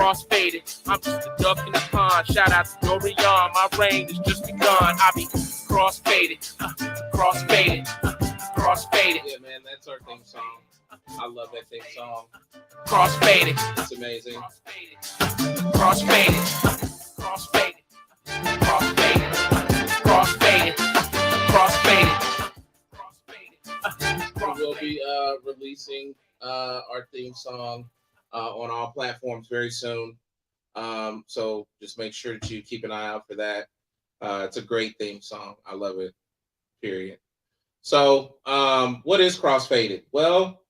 crossfaded. I'm just a duck in the pond. Shout out to Dorian. My reign has just begun. I be crossfaded, crossfaded, crossfaded. Yeah, man, that's our theme song. I love that theme song. Crossfaded. It's amazing. Crossfaded, crossfaded, crossfaded, crossfaded, crossfaded, crossfaded. We will be releasing our theme song on all platforms very soon. So just make sure that you keep an eye out for that. It's a great theme song. I love it. Period. So, what is Crossfaded? Well,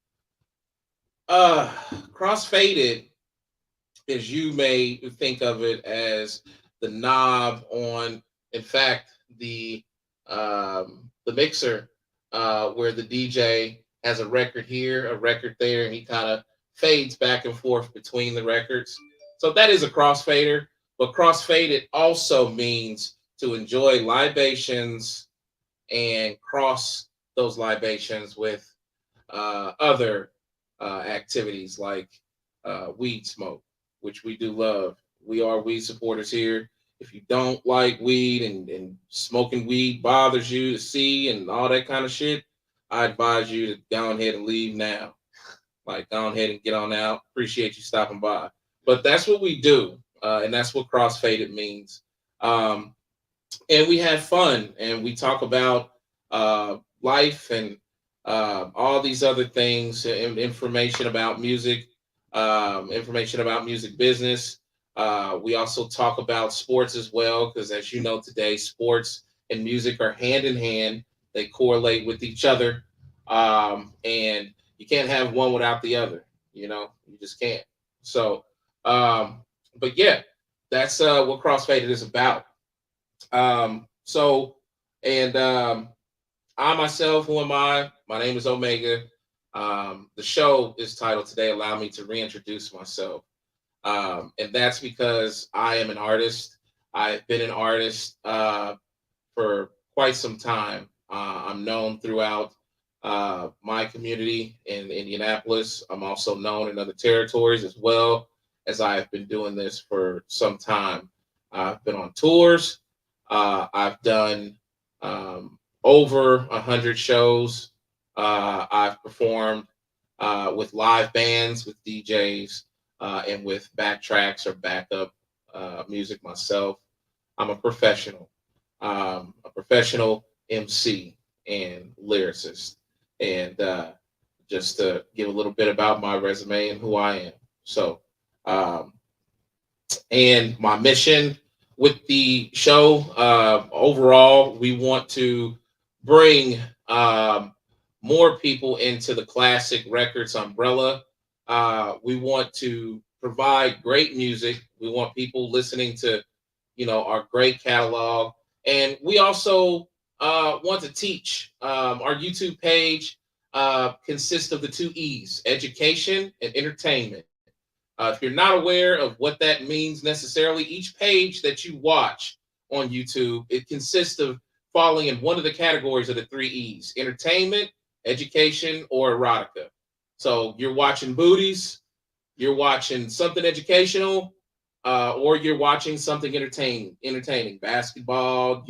Crossfaded, as you may think of it, as the knob on, in fact, the mixer, where the DJ has a record here, a record there, and he kind of fades back and forth between the records. So that is a crossfader. But crossfaded also means to enjoy libations and cross those libations with other activities like weed smoke, which we do love. We are weed supporters here. If you don't like weed and smoking weed bothers you to see and all that kind of shit, I advise you to go ahead and leave now. Like, go ahead and get on out. Appreciate you stopping by. But that's what we do, and that's what crossfaded means. And we have fun, and we talk about life and all these other things, information about music, information about music business. We also talk about sports as well, because as you know today, sports and music are hand in hand. They correlate with each other, and you can't have one without the other. You know, you just can't. So, but yeah, that's what Crossfaded is about. So, and I myself, who am I? My name is Omega. The show is titled today, Allow Me to Reintroduce Myself. And that's because I am an artist. I've been an artist for quite some time. I'm known throughout my community in Indianapolis. I'm also known in other territories as well, as I've been doing this for some time. I've been on tours. I've done over 100 shows. I've performed with live bands, with DJs, and with backtracks or backup music myself. I'm a professional MC and lyricist. And just to give a little bit about my resume and who I am. So, and my mission with the show, overall, we want to bring more people into the classic records umbrella. We want to provide great music. We want people listening to, our great catalog. And we also want to teach. Our YouTube page consists of the two E's, education and entertainment. If you're not aware of what that means necessarily, each page that you watch on YouTube, it consists of falling in one of the categories of the three E's, entertainment, education, or erotica. So you're watching booties, you're watching something educational, or you're watching something entertaining, basketball,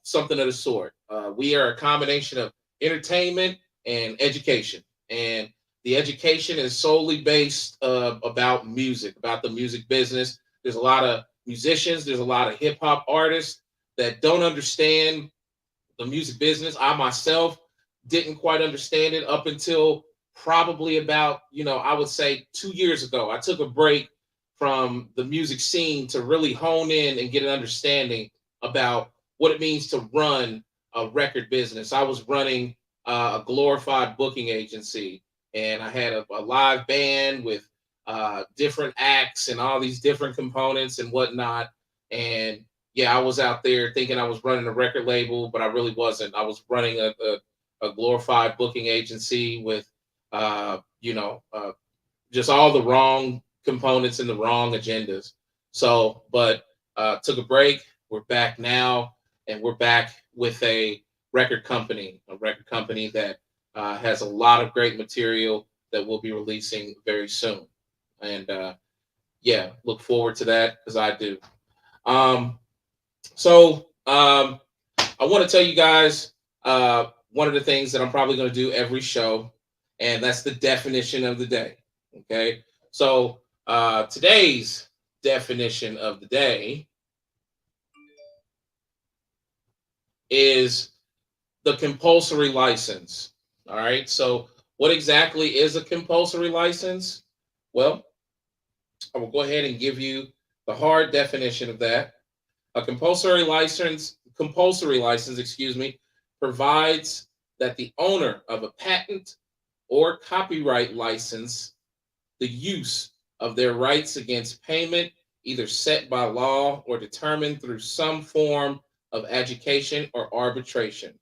something of the sort. We are a combination of entertainment and education. And the education is solely based about music, about the music business. There's a lot of musicians, there's a lot of hip hop artists that don't understand the music business. I myself didn't quite understand it up until probably about, I would say 2 years ago. I took a break from the music scene to really hone in and get an understanding about what it means to run a record business. I was running a glorified booking agency, and I had a live band with different acts and all these different components and whatnot. And yeah, I was out there thinking I was running a record label, but I really wasn't. I was running a glorified booking agency with, just all the wrong components and the wrong agendas. So, but took a break. We're back now, and we're back with a record company that has a lot of great material that we'll be releasing very soon. And yeah, look forward to that because I do. Um, so I want to tell you guys one of the things that I'm probably going to do every show, and that's the definition of the day. Okay, so today's definition of the day is the compulsory license. All right, so what exactly is a compulsory license? Well, I will go ahead and give you the hard definition of that. A compulsory license, excuse me, provides that the owner of a patent or copyright license the use of their rights against payment, either set by law or determined through some form of adjudication or arbitration.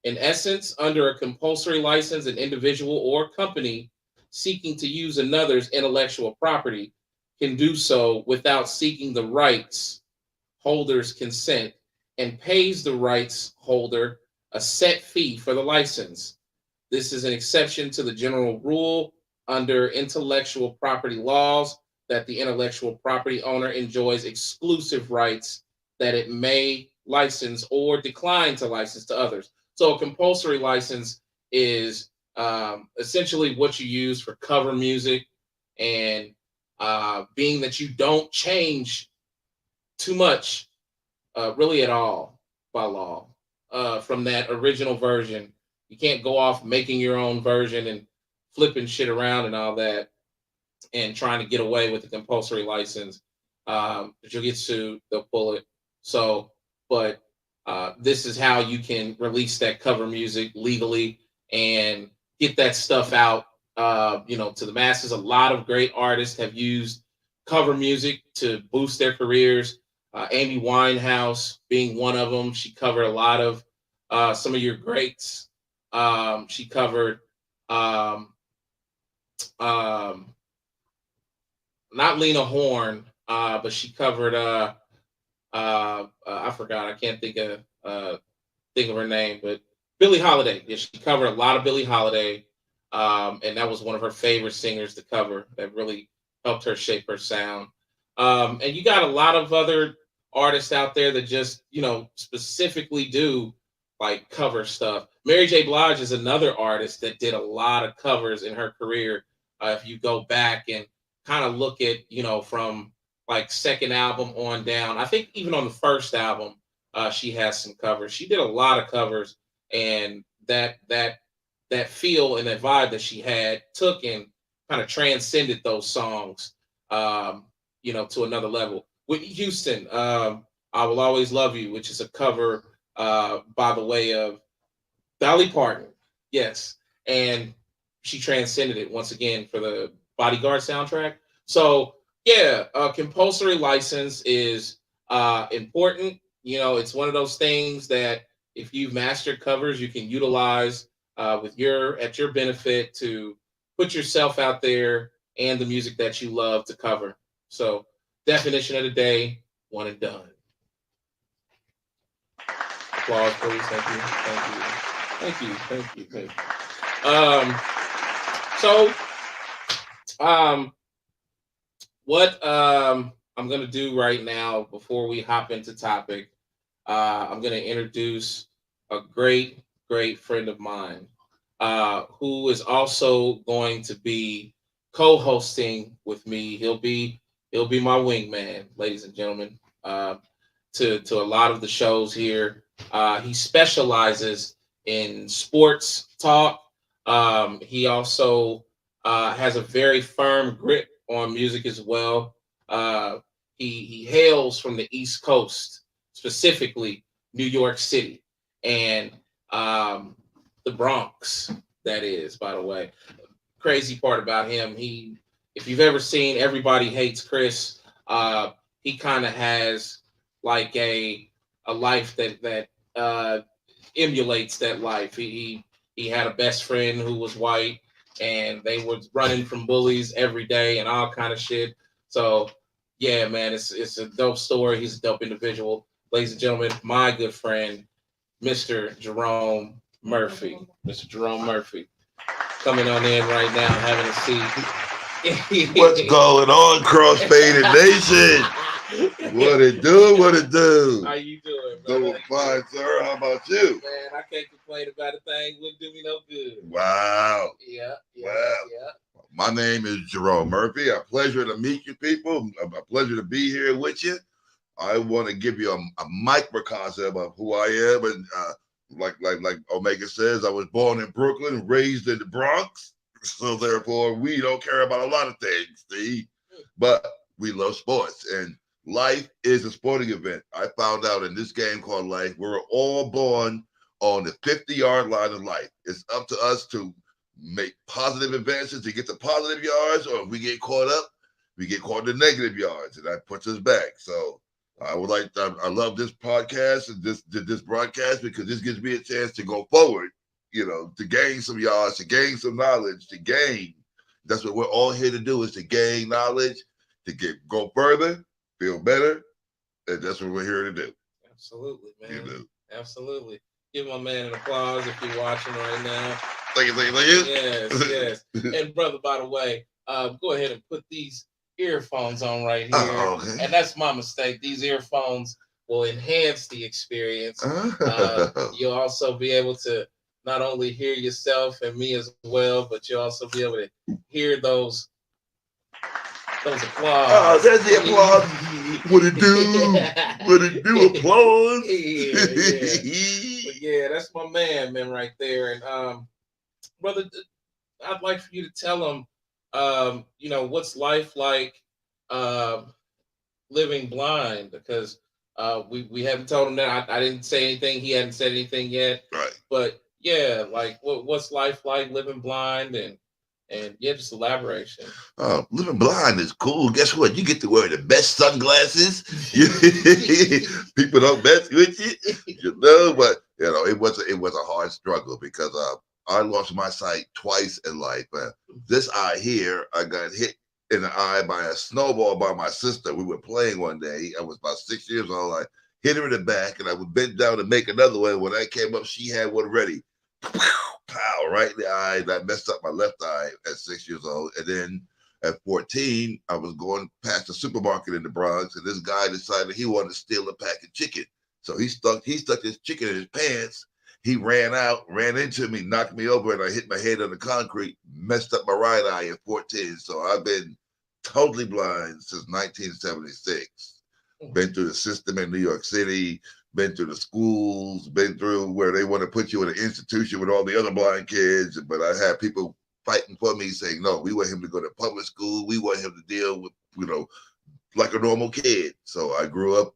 In essence, under a compulsory license, an individual or company seeking to use another's intellectual property can do so without seeking the rights holder's consent and pays the rights holder a set fee for the license. This is an exception to the general rule under intellectual property laws that the intellectual property owner enjoys exclusive rights that it may license or decline to license to others. So a compulsory license is essentially what you use for cover music, and being that you don't change too much, really at all, by law, from that original version. You can't go off making your own version and flipping shit around and all that and trying to get away with the compulsory license. But you'll get sued, they'll pull it. So, but this is how you can release that cover music legally and get that stuff out, to the masses. A lot of great artists have used cover music to boost their careers. Amy Winehouse being one of them. She covered a lot of some of your greats. She covered um, not Lena Horne, but she covered I forgot. I can't think of her name, but Billie Holiday. Yeah, she covered a lot of Billie Holiday, and that was one of her favorite singers to cover. That really helped her shape her sound. And you got a lot of other artists out there that just specifically do like cover stuff. Mary J. Blige is another artist that did a lot of covers in her career. If you go back and kind of look at from like second album on down, I think even on the first album, she has some covers. She did a lot of covers, and that feel and that vibe that she had took and kind of transcended those songs, to another level. Whitney Houston, "I Will Always Love You," which is a cover by the way of Dolly Parton. Yes, and she transcended it once again for the Bodyguard soundtrack. So yeah, a compulsory license is important. It's one of those things that if you've mastered covers, you can utilize at your benefit to put yourself out there and the music that you love to cover. So definition of the day, one and done. Applause, please. Thank you. Thank you. Thank you. Thank you. Thank you. So what I'm gonna do right now before we hop into topic, I'm gonna introduce a great, great friend of mine, who is also going to be co-hosting with me. He'll be my wingman, ladies and gentlemen, to a lot of the shows here. He specializes in sports talk. He also has a very firm grip on music as well. He hails from the East Coast, specifically New York City and the Bronx. That is, by the way, crazy part about him. If you've ever seen Everybody Hates Chris, he kind of has like a life that emulates that life. He had a best friend who was white, and they were running from bullies every day and all kind of shit. So yeah, man, it's a dope story. He's a dope individual. Ladies and gentlemen, my good friend, Mr. Jerome Murphy. Mr. Jerome Murphy. Coming on in right now, having a seat. What's going on, Crossfaded Nation? What it do? What it do? How you doing, Doing brother? fine, sir. How about you? Man, I can't complain about a thing. Wouldn't do me no good. Wow. Yeah. Wow. My name is Jerome Murphy. A pleasure to meet you people. A pleasure to be here with you. I want to give you a microcosm of who I am, and like Omega says, I was born in Brooklyn, raised in the Bronx, so therefore we don't care about a lot of things, see, but we love sports, and life is a sporting event. I found out in this game called life, we're all born on the 50-yard line of life. It's up to us to make positive advances to get the positive yards, or if we get caught up, we get caught in the negative yards, and that puts us back. So I love this podcast and this broadcast because this gives me a chance to go forward, to gain some yards, to gain some knowledge, to gain. That's what we're all here to do, is to gain knowledge, to go further, feel better, and that's what we're here to do. Absolutely, man. Absolutely. Give my man an applause if you're watching right now. Thank you. Yes. And brother, by the way, go ahead and put these earphones on right here. Okay. And that's my mistake. These earphones will enhance the experience. You'll also be able to not only hear yourself and me as well, but you'll also be able to hear those applause. Oh, there's the applause. What it do? What it do? Applause. Yeah, that's my man right there. And brother, I'd like for you to tell them, what's life like living blind, because we haven't told him that. I didn't say anything. He hadn't said anything yet. Right. But yeah, like what's life like living blind, and yeah, just elaboration. Living blind is cool. Guess what? You get to wear the best sunglasses. People don't mess with you, But it was a hard struggle because I lost my sight twice in life. This eye here, I got hit in the eye by a snowball by my sister. We were playing one day. I was about 6 years old. I hit her in the back, and I was bent down to make another one. When I came up, she had one ready. Pow, right in the eye. That messed up my left eye at 6 years old. And then at 14, I was going past the supermarket in the Bronx, and this guy decided he wanted to steal a pack of chicken. So he stuck his chicken in his pants. He ran into me, knocked me over, and I hit my head on the concrete, messed up my right eye at 14. So I've been totally blind since 1976. Been through the system in New York City, been through the schools, been through where they want to put you in an institution with all the other blind kids. But I had people fighting for me saying, no, we want him to go to public school. We want him to deal with, like a normal kid. So I grew up,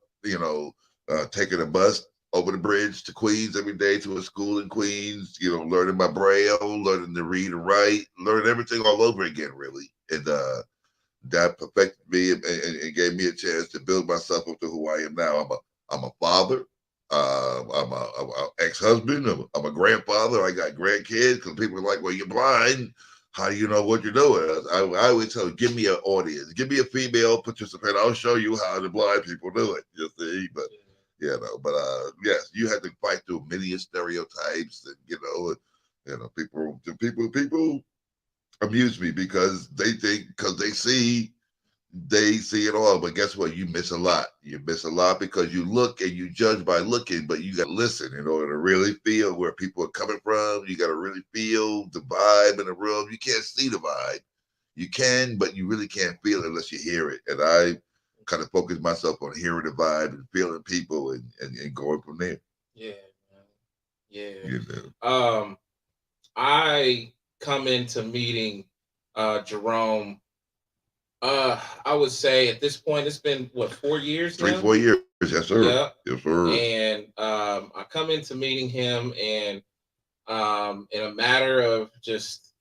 taking a bus over the bridge to Queens every day to a school in Queens, learning my Braille, learning to read and write, learning everything all over again, really. And that perfected me and gave me a chance to build myself up to who I am now. I'm a father. I'm a ex-husband. I'm a grandfather. I got grandkids because people are like, well, you're blind. How do you know what you're doing? I always tell you, give me an audience. Give me a female participant. I'll show you how the blind people do it. You see? But, yes, you had to fight through many stereotypes and, people amuse me because they see it all, but guess what? You miss a lot. You miss a lot because you look and you judge by looking, but you got to listen in order to really feel where people are coming from. You got to really feel the vibe in the room. You can't see the vibe. You can, but you really can't feel it unless you hear it. And I kind of focus myself on hearing the vibe and feeling people and going from there. Yeah, man. Yeah. I come into meeting Jerome. I would say at this point it's been 4 years now? 4 years, yes sir. Yeah. Yes sir. And I come into meeting him, and in a matter of just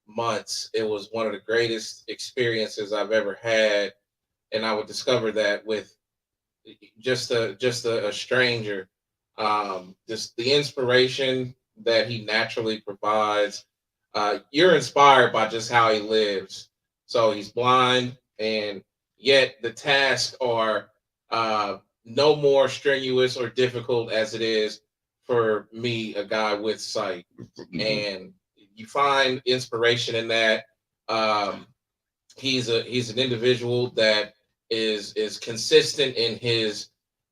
months, it was one of the greatest experiences I've ever had. And I would discover that with just a stranger. Just the inspiration that he naturally provides. You're inspired by just how he lives. So he's blind, and yet the tasks are no more strenuous or difficult as it is for me, a guy with sight. And you find inspiration in that. he's an individual that is consistent in his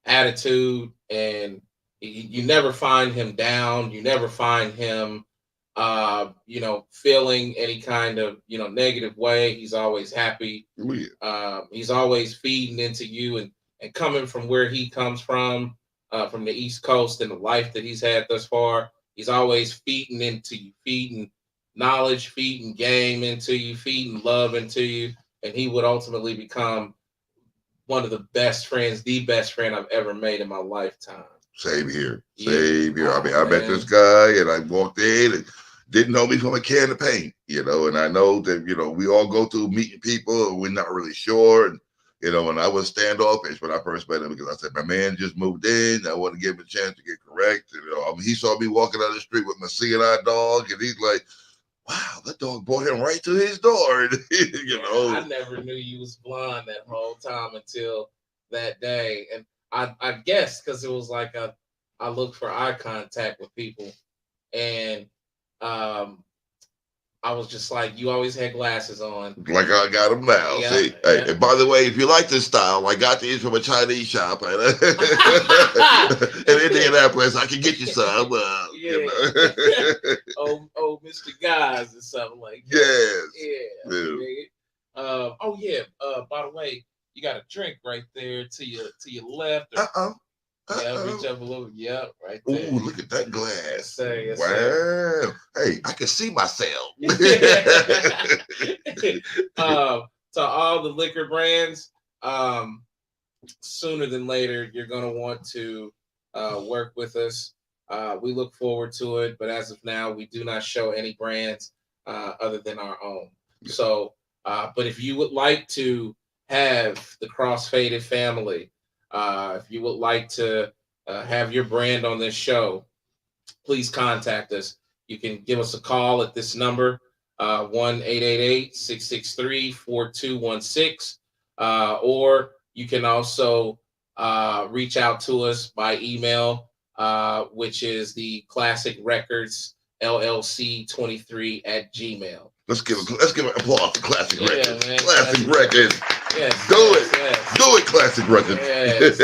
attitude, and you never find him down. You never find him feeling any kind of negative way. He's always happy. Oh, yeah. He's always feeding into you, and coming from where he comes from the East Coast and the life that he's had thus far. He's always feeding into you, feeding knowledge, feeding game into you, feeding love into you, and he would ultimately become one of the best friends, the best friend I've ever made in my lifetime. Same here. Yeah. Same here. I mean, I met Man. this guy and I walked in and didn't know me from a can of paint, and I know that, we all go through meeting people and we're not really sure. And, and I was standoffish when I first met him because I said, my man just moved in. I want to give him a chance to get correct. And, I mean, he saw me walking down the street with my CNI dog and he's like, wow, that dog brought him right to his door. I never knew you was blind that whole time until that day. And I guess because it was like I look for eye contact with people. And I was just like, you always had glasses on. Like I got them now. Yeah, See, yeah. Hey, and by the way, if you like this style, I got these from a Chinese shop in Indianapolis. I can get you some. Yeah. Oh, Mr. Guys or something like Yes. that. Yeah. Oh yeah. By the way, you got a drink right there to your left. Or, Yeah, reach up a little. Yeah, right there. Ooh, look at that glass. Yes, sir. Yes, wow. Sir. Hey, I can see myself. To all the liquor brands, sooner than later, you're going to want to work with us. We look forward to it, but as of now, we do not show any brands other than our own. Yeah. So, but if you would like to have the Crossfaded family, if you would like to have your brand on this show, please contact us. You can give us a call at this number, 1-888-663-4216, or you can also reach out to us by email, which is the Classic Records LLC 23 at Gmail. Let's give an applause to Classic Records. Man, Classic Records. Yes. Do it, Classic Records. Yes.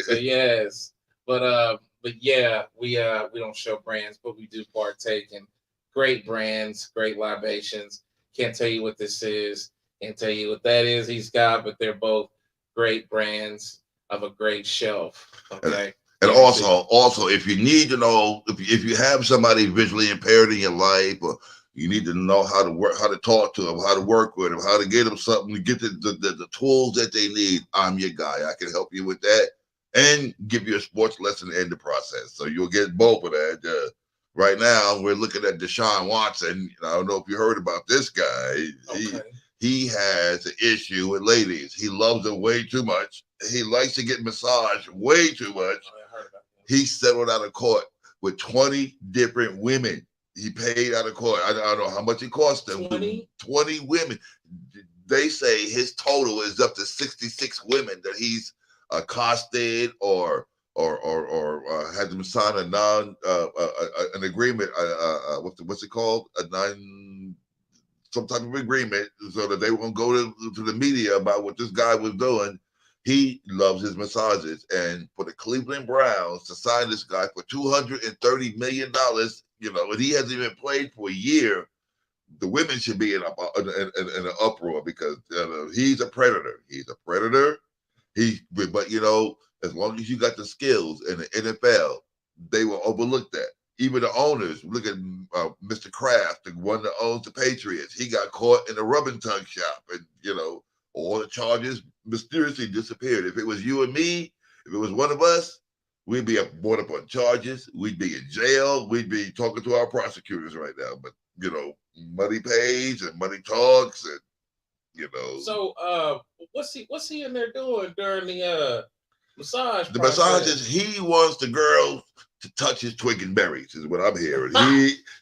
So yes. But yeah, we don't show brands, but we do partake in great brands, great libations. Can't tell you what this is, can't tell you what that is he's got, but they're both great brands of a great shelf. Okay. And also, if you need to know, if you have somebody visually impaired in your life, or you need to know how to work, how to talk to them, how to work with them, how to get them something to get the tools that they need, I'm your guy. I can help you with that and give you a sports lesson in the process. So you'll get both of that. Right now, we're looking at Deshaun Watson. I don't know if you heard about this guy. Okay. He has an issue with ladies. He loves them way too much. He likes to get massaged way too much. He settled out of court with 20 different women. He paid out of court. I don't know how much it cost them. 20 women. They say his total is up to 66 women that he's accosted or had them sign an agreement. What's it called? Some type of agreement so that they won't go to the media about what this guy was doing. He loves his massages, and for the Cleveland Browns to sign this guy for $230 million, and he hasn't even played for a year, the women should be in an uproar because he's a predator. He's a predator. But as long as you got the skills in the NFL, they will overlook that. Even the owners, look at Mr. Kraft, the one that owns the Patriots. He got caught in a rubbing tongue shop, and all the charges mysteriously disappeared. If it was you and me, if it was one of us, we'd be brought up on charges. We'd be in jail. We'd be talking to our prosecutors right now. But money pays and money talks, and So what's he in there doing during the massage? The massages. He wants the girls to touch his twig and berries, is what I'm hearing.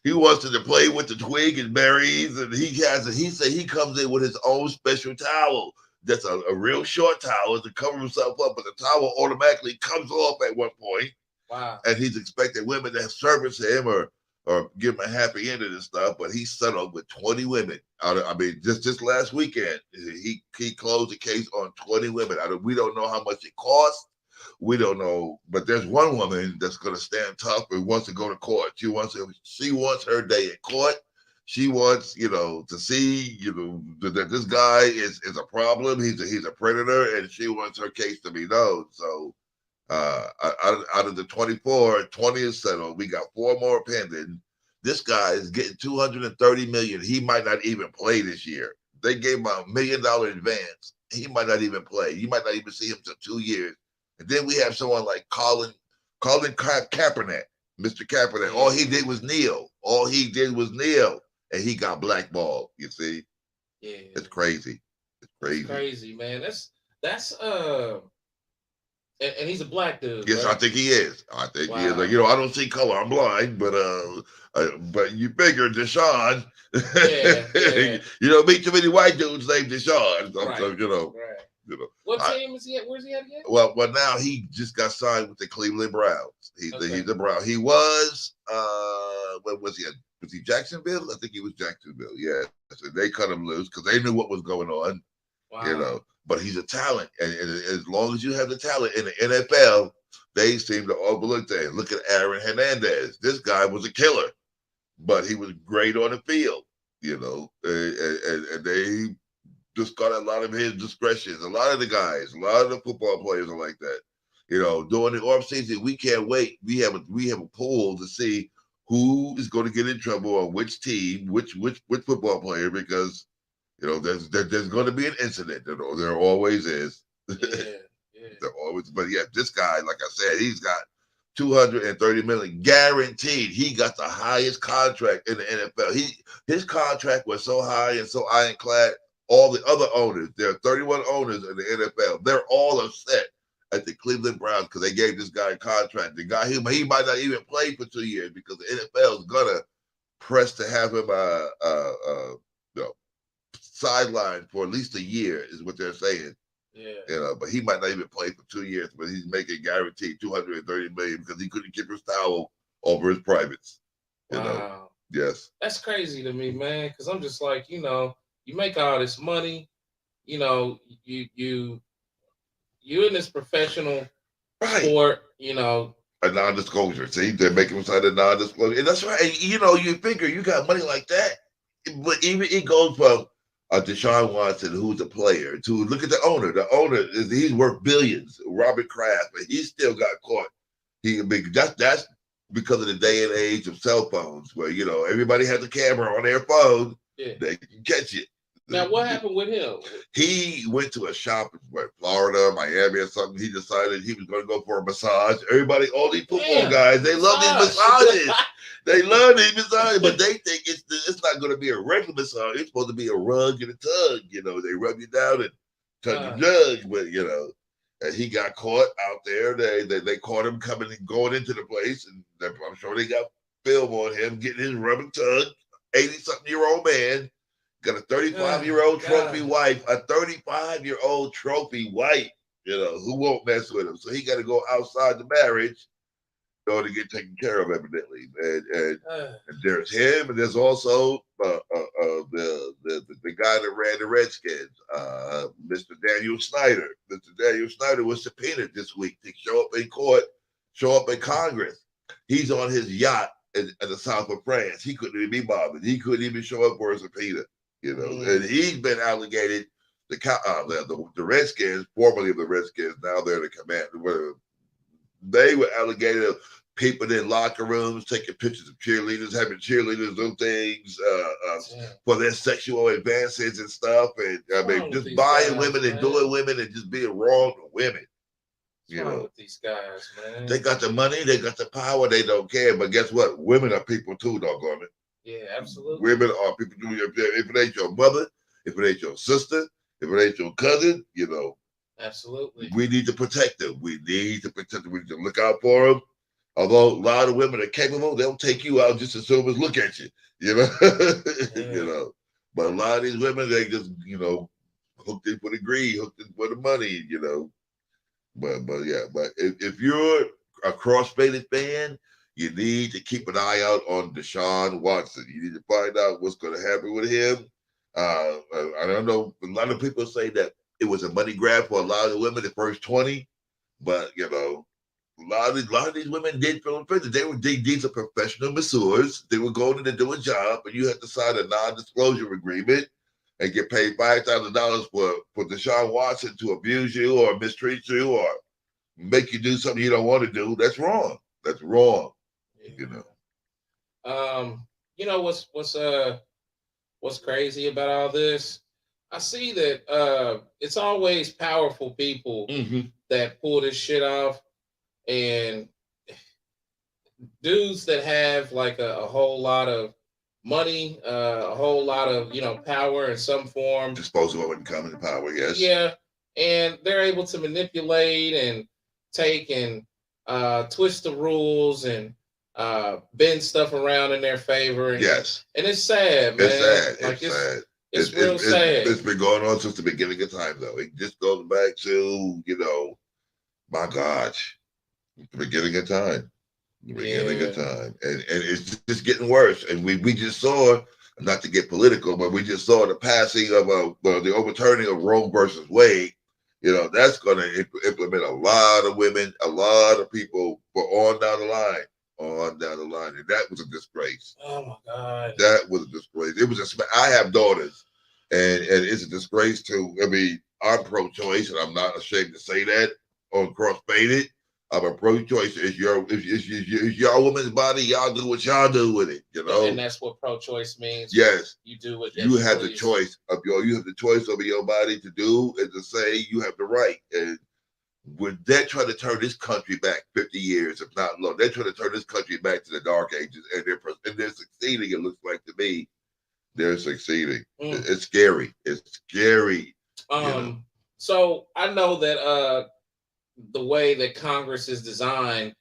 He wants to play with the twig and berries, and he said he comes in with his own special towel. That's a real short towel to cover himself up, but the towel automatically comes off at one point. Wow. And he's expecting women to service him or or give him a happy ending and stuff, but he settled with 20 women. Just last weekend, he closed the case on 20 women. We don't know how much it cost. We don't know, but there's one woman that's going to stand tough and wants to go to court. She wants her day in court. She wants, to see, that this guy is a problem. He's a predator, and she wants her case to be known. So, out of the 24, 20 is settled. We got 4 more pending. This guy is getting $230 million. He might not even play this year. They gave him $1 million advance. He might not even play. You might not even see him for 2 years. And then we have someone like Colin Kaepernick, Mr. Kaepernick. All he did was kneel. And he got blackballed. You see? Yeah. It's crazy. It's crazy, man. That's and he's a black dude. Yes, right? I think he is. He is. I don't see color. I'm blind, but you figure Deshaun. Yeah. Meet too many white dudes named Deshaun. Right. Right. What team is he at? Where's he at again? Well, now he just got signed with the Cleveland Browns. He's the Brown. He was what was he at? Was he Jacksonville? I think he was Jacksonville. Yeah. So they cut him loose because they knew what was going on. Wow. But he's a talent, and as long as you have the talent in the NFL, they seem to overlook that. Look at Aaron Hernandez. This guy was a killer, but he was great on the field, and they just got a lot of his discretions. A lot of the guys, a lot of the football players are like that. During the offseason, we can't wait. We have a poll to see who is going to get in trouble on which team, which football player, because there's going to be an incident. There always is. Yeah. There always, but yeah, this guy, like I said, he's got $230 million guaranteed. He got the highest contract in the NFL. His contract was so high and so ironclad. All the other owners, there are 31 owners in the NFL. They're all upset at the Cleveland Browns because they gave this guy a contract. The guy, he might not even play for 2 years because the NFL is gonna press to have him sidelined for at least a year, is what they're saying. Yeah. But he might not even play for 2 years, but he's making guaranteed $230 million because he couldn't keep his towel over his privates. Wow. Yes. That's crazy to me, man. Because I'm just like, you make all this money, you in this professional sport, A non-disclosure. See, they're making him sign a non-disclosure, and that's right. And, you figure you got money like that, but even it goes from Deshaun Watson, who's a player, to look at the owner. The owner he's worth billions. Robert Kraft, but he still got caught. That's because of the day and age of cell phones, where everybody has a camera on their phone. Yeah. They can catch it. Now, what happened with him? He went to a shop in Florida, Miami, or something. He decided he was going to go for a massage. All these football guys, they love these massages. They love these massages, but they think it's not going to be a regular massage. It's supposed to be a rug and a tug. They rub you down and touch your jug, but and he got caught out there. They caught him coming and going into the place, and I'm sure they got film on him getting his rub and tug. 80-something-year-old man. Got a 35-year-old trophy wife, a 35-year-old trophy wife, who won't mess with him. So he got to go outside the marriage in order to get taken care of, evidently. And there's him, and there's also the guy that ran the Redskins, Mr. Daniel Snyder. Mr. Daniel Snyder was subpoenaed this week to show up in court, show up in Congress. He's on his yacht in the south of France. He couldn't even be bothered. He couldn't even show up for a subpoena. And he's been allocated. The Redskins, formerly of the Redskins, now they're the Command. They were allocated of people in locker rooms taking pictures of cheerleaders, having cheerleaders do things for their sexual advances and stuff, and just buying women and doing women and just being wrong to women. What's wrong with these guys, man? They got the money, they got the power, they don't care. But guess what? Women are people too, doggone it. Yeah, absolutely. Women are people too. If it ain't your mother, if it ain't your sister, if it ain't your cousin, Absolutely. We need to protect them. We need to protect them. We need to look out for them. Although a lot of women are capable, they'll take you out just as soon as look at you. But a lot of these women, they just hooked in for the greed, hooked in for the money. But if you're a Crossfaded fan, You need to keep an eye out on Deshaun Watson. You need to find out what's going to happen with him. I don't know. A lot of people say that it was a money grab for a lot of the women the first 20, but you know, a lot of these women did feel offended. These are professional masseurs. They were going in to do a job, and you had to sign a non-disclosure agreement and get paid $5,000 for Deshaun Watson to abuse you or mistreat you or make you do something you don't want to do. That's wrong. That's wrong. Yeah. You know. You know what's crazy about all this? I see that it's always powerful people that pull this shit off, and dudes that have like a whole lot of money, a whole lot of power in some form. Disposable income and power, yes. Yeah, and they're able to manipulate and take and twist the rules and bend stuff around in their favor. And, yes, and it's sad, man. It's sad. Like, it's sad. It's real sad. It's been going on since the beginning of time, though. It just goes back to, my gosh, the beginning of time. The beginning of time. And it's just getting worse. And we just saw, not to get political, but we just saw the passing of the overturning of Roe versus Wade. That's going to implement a lot of women, a lot of people for on down the line. And that was a disgrace. Oh my God. That was a disgrace. I have daughters, and it's a disgrace I'm pro-choice, and I'm not ashamed to say that on Crossfaded. I'm a pro-choice. It's your woman's body. Y'all do what y'all do with it, And that's what pro-choice means. Yes. You do what you have the choice you have the choice over your body to do and to say you have the right. And when they're trying to turn this country back 50 years, if not long, they're trying to turn this country back to the dark ages, and they're succeeding. It looks like to me, they're succeeding. It's scary. It's scary. So I know that the way that Congress is designed,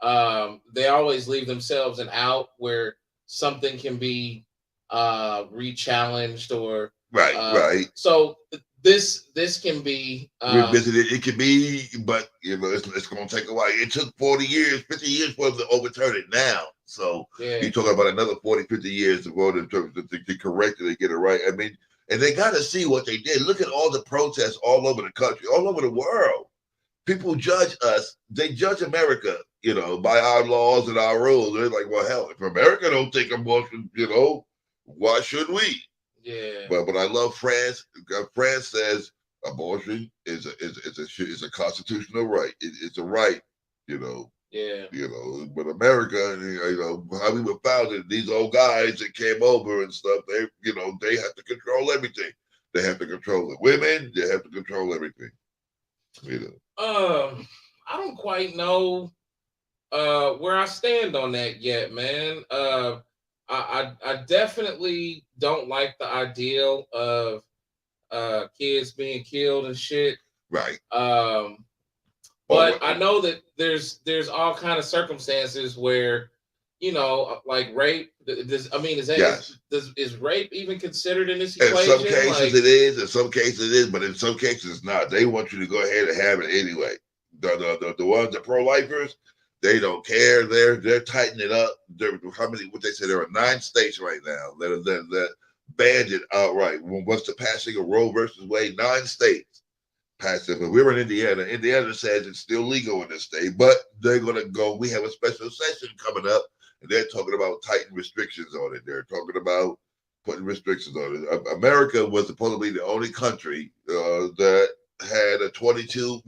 they always leave themselves an out where something can be re-challenged or right. So this can be revisited. It can be, but it's going to take a while. It took 40 years, 50 years for them to overturn it now. So you're talking about another 40, 50 years to go to correct it and get it right. I mean, and they got to see what they did. Look at all the protests all over the country, all over the world. People judge us. They judge America, by our laws and our rules. They're like, well, hell, if America don't take abortion, why should we? Yeah. But I love France. France says abortion is a constitutional right. It's a right, Yeah. But America, how we were founded, these old guys that came over and stuff, they have to control everything. They have to control the women. They have to control everything. I don't quite know where I stand on that yet, man. I definitely don't like the ideal of kids being killed and shit. Right. But I know that there's all kind of circumstances where, like rape. Is rape even considered in this equation? In some cases it is. In some cases it is, but in some cases it's not. They want you to go ahead and have it anyway. The ones, the pro-lifers, they don't care. They're tightening it up. What they say, there are 9 states right now that banned it outright. Once the passing of Roe versus Wade, 9 states passed it. But we're in Indiana. Indiana says it's still legal in this state, but they're going to go. We have a special session coming up, and they're talking about tightening restrictions on it. They're talking about putting restrictions on it. America was supposedly the only country that had a 24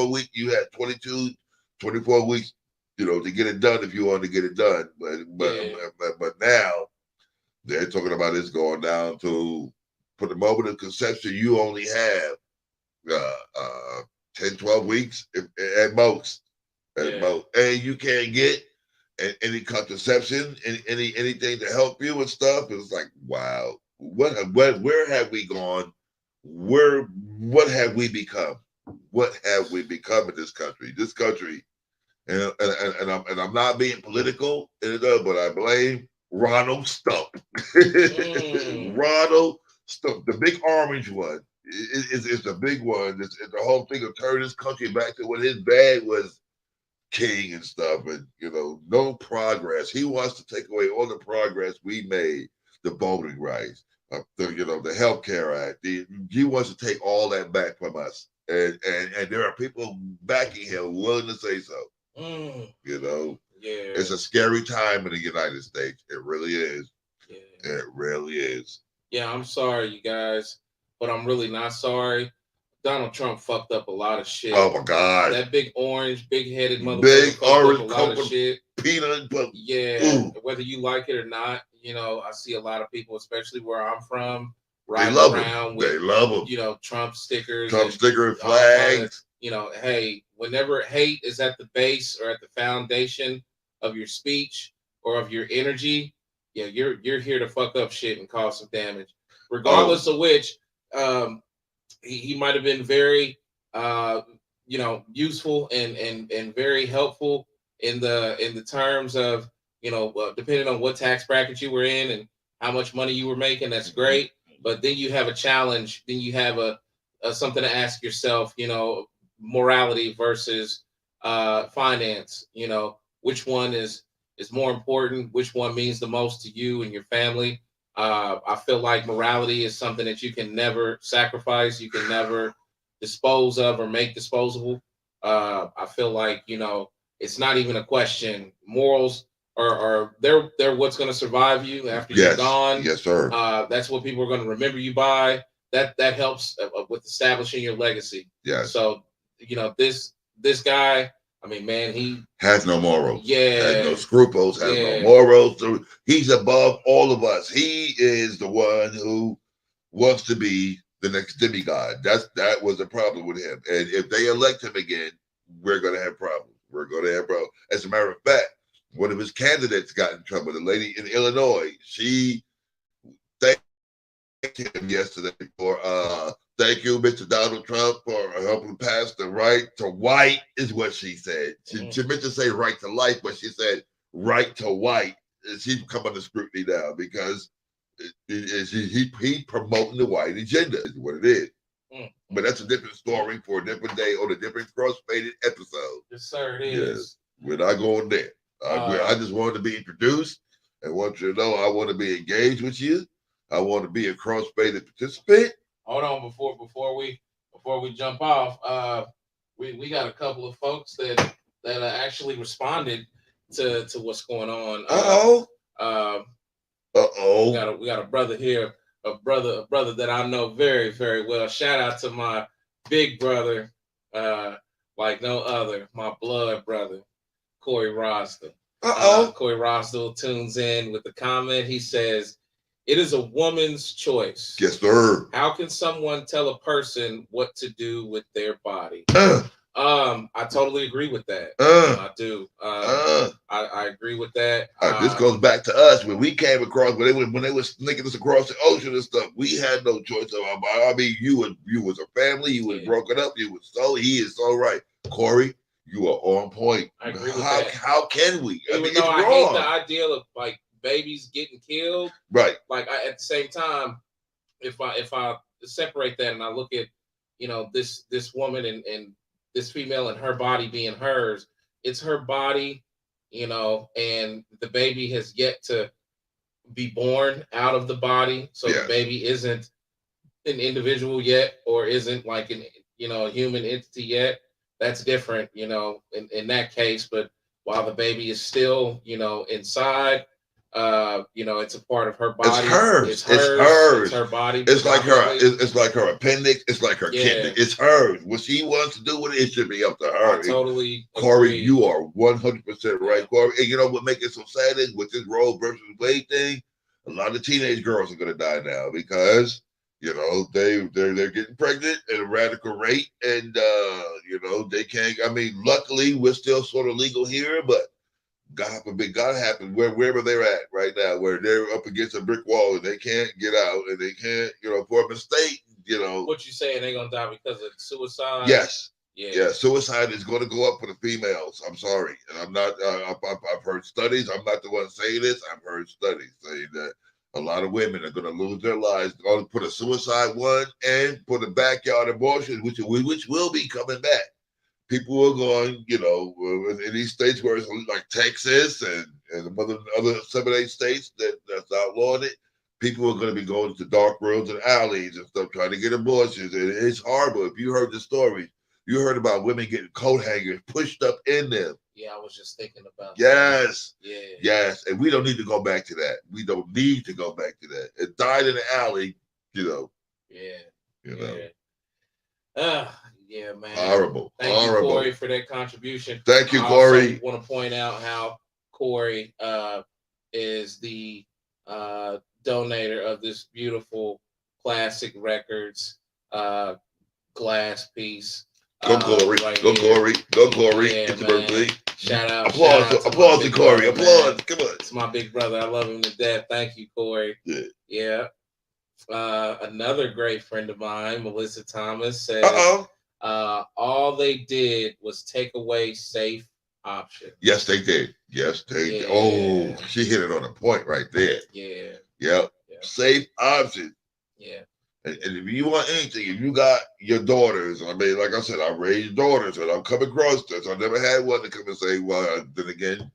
week. You had 24 weeks, to get it done if you want to get it done. But now they're talking about it's going down to, for the moment of conception, you only have 10, 12 weeks at most. And you can't get any contraception, anything to help you and stuff. It's like, wow, where have we gone? What have we become? What have we become in this country? This country, and I'm not being political, but I blame Ronald Stump. Ronald Stump, the big orange one, is the big one. It's the whole thing of turning this country back to what his dad was king and stuff, and no progress. He wants to take away all the progress we made, the voting rights, the Health Care Act. He wants to take all that back from us, and there are people backing him, willing to say so. Yeah, it's a scary time in the United States. It really is. Yeah. It really is. Yeah, I'm sorry, you guys, but I'm really not sorry. Donald Trump fucked up a lot of shit. Oh my God. That big orange, big-headed motherfucker Big fucked up orange a lot of shit. Peanut butter. Yeah, Ooh. whether you like it or not, I see a lot of people, especially where I'm from, They riding love around him. with They love him. Trump stickers, sticker and flags. Hey, whenever hate is at the base or at the foundation of your speech or of your energy, yeah, you're here to fuck up shit and cause some damage. Regardless of which, he might have been very useful and very helpful in the terms of depending on what tax bracket you were in and how much money you were making. That's great, but then you have a challenge. Then you have a something to ask yourself. Morality versus finance. Which one is more important? Which one means the most to you and your family? I feel like morality is something that you can never sacrifice. You can never dispose of or make disposable. I feel like it's not even a question. Morals are they're what's going to survive you after you're gone. Yes, sir. That's what people are going to remember you by. That helps with establishing your legacy. Yes. So this guy, I mean, man, he has no morals. Yeah. Has no scruples. Has no morals. He's above all of us. He is the one who wants to be the next demigod. That was the problem with him. And if they elect him again, we're going to have problems. We're going to have problems. As a matter of fact, one of his candidates got in trouble. The lady in Illinois, she thanked him yesterday for thank you, Mr. Donald Trump, for helping pass the right to white, is what she said. She meant to say right to life, but she said right to white. She's come under scrutiny now because he promoting the white agenda is what it is. But that's a different story for a different day on a different Crossfaded episode. Yes, sir, it is. Yes, we're not going there. I just wanted to be introduced and want you to know I want to be engaged with you. I want to be a Crossfaded participant. Hold on, before we jump off, we got a couple of folks that actually responded to what's going on. We got a brother here, a brother that I know very, very well. Shout out to my big brother, like no other, my blood brother, Corey Rosdell. Corey Rosdell tunes in with the comment. He says, "It is a woman's choice." Yes, sir. How can someone tell a person what to do with their body? I totally agree with that. I do. I agree with that. This goes back to us when we came across when they were sneaking us across the ocean and stuff. We had no choice of our body. I mean, you was a family. You was broken up. You was he is so right. Corey, you are on point. I agree with that. How can we? Even though I hate the idea of like babies getting killed, right? Like at the same time, if I separate that and I look at this woman and this female and her body being hers, it's her body, and the baby has yet to be born out of the body, so the baby isn't an individual yet, or isn't like a human entity yet. That's different, in that case. But while the baby is still, inside. It's a part of her body. It's hers. It's her body. It's like her. It's like her appendix. It's like her kidney. It's hers. What she wants to do with it should be up to her. I totally Corey, agree. you are 100% right, Corey. And you know what makes it so sad is with this Roe versus Wade thing, a lot of teenage girls are going to die now because they're getting pregnant at a radical rate, and they can't. I mean, luckily we're still sort of legal here, but God forbid, God happens wherever they're at right now, where they're up against a brick wall and they can't get out, and they can't, for a mistake, What you saying? They gonna die because of suicide? Yes. Yeah. Suicide is going to go up for the females. I'm sorry, and I'm not. I've heard studies. I'm not the one saying this. I've heard studies saying that a lot of women are going to lose their lives on put a suicide one and put a backyard abortion, which will be coming back. people are going, in these states where it's like Texas and other 7 8 states that's outlawed it. People are going to be going to dark rooms and alleys and stuff trying to get abortions, and it's horrible. If you heard the stories, you heard about women getting coat hangers pushed up in them. Yeah, I was just thinking about Yes. that. Yeah. Yes. And we don't need to go back to that. We don't need to go back to that. It died in the alley, Yeah. Yeah, man. Horrible. Thank you, Corey, for that contribution. Thank you, Corey. I want to point out how Corey is the donator of this beautiful classic records glass piece. Go Corey. Right Go here. Corey. Go Corey. Yeah, It's your birthday. Shout out. Applause to Corey. Applause. Come on. It's my big brother. I love him to death. Thank you, Corey. Yeah. Another great friend of mine, Melissa Thomas, says, all they did was take away safe options. Yes, they did. Yes, they did. Oh, she hit it on a point right there. Yeah. Yep. Safe options. Yeah. And if you want anything, if you got your daughters, I mean, like I said, I raised daughters and I'm coming across this. I never had one to come and say, well, then again,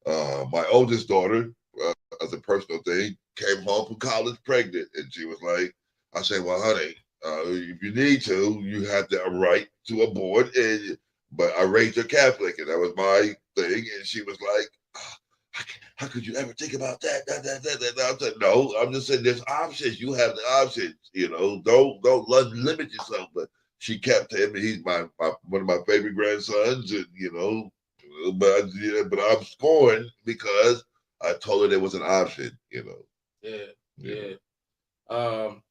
my oldest daughter, as a personal thing, came home from college pregnant. And she was like, I said, well, honey, if you need to, you have the right to abort. But I raised her Catholic, and that was my thing. And she was like, how could you ever think about that? I said, no, I'm just saying there's options. You have the options, don't limit yourself. But she kept him. He's my one of my favorite grandsons, and but I'm scorned because I told her there was an option, Yeah. Wow,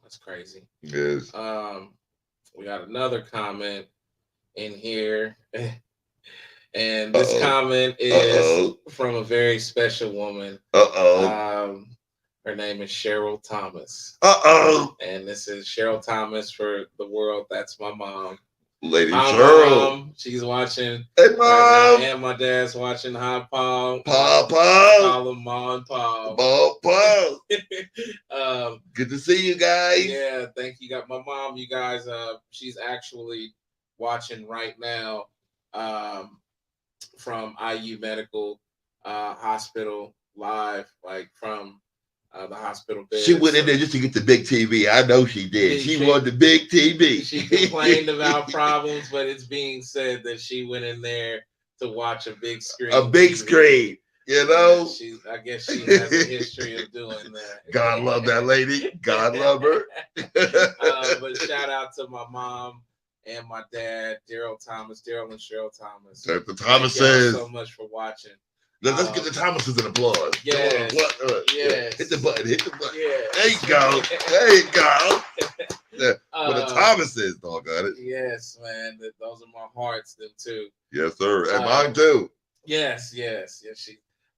that's crazy. Yes. We got another comment in here. And this comment is from a very special woman. Her name is Cheryl Thomas. And this is Cheryl Thomas for the world. That's my mom. Lady Cheryl. Mom, she's watching. Hey, Mom. And my dad's watching. Hi, Paul. Paul. Call them Ma and Paul. Paul. Good to see you guys. Yeah, thank you. Got my mom. You guys. She's actually watching right now. From IU Medical Hospital live, like from the hospital bed. She went in there just to get the big TV. I know she did. She wanted the big TV. She complained about problems, but it's being said that she went in there to watch a big screen. A big screen, I guess she has a history of doing that. God love that lady. God love her. But shout out to my mom and my dad, Daryl and Cheryl Thomas. The Thomases. Thank you so much for watching. Let's get the Thomases an applause. Yes. Yes. Hit the button. Yeah. There you go. The Thomases, doggone it. Yes, man. Those are my hearts, them too. Yes, sir. And mine too. Yes.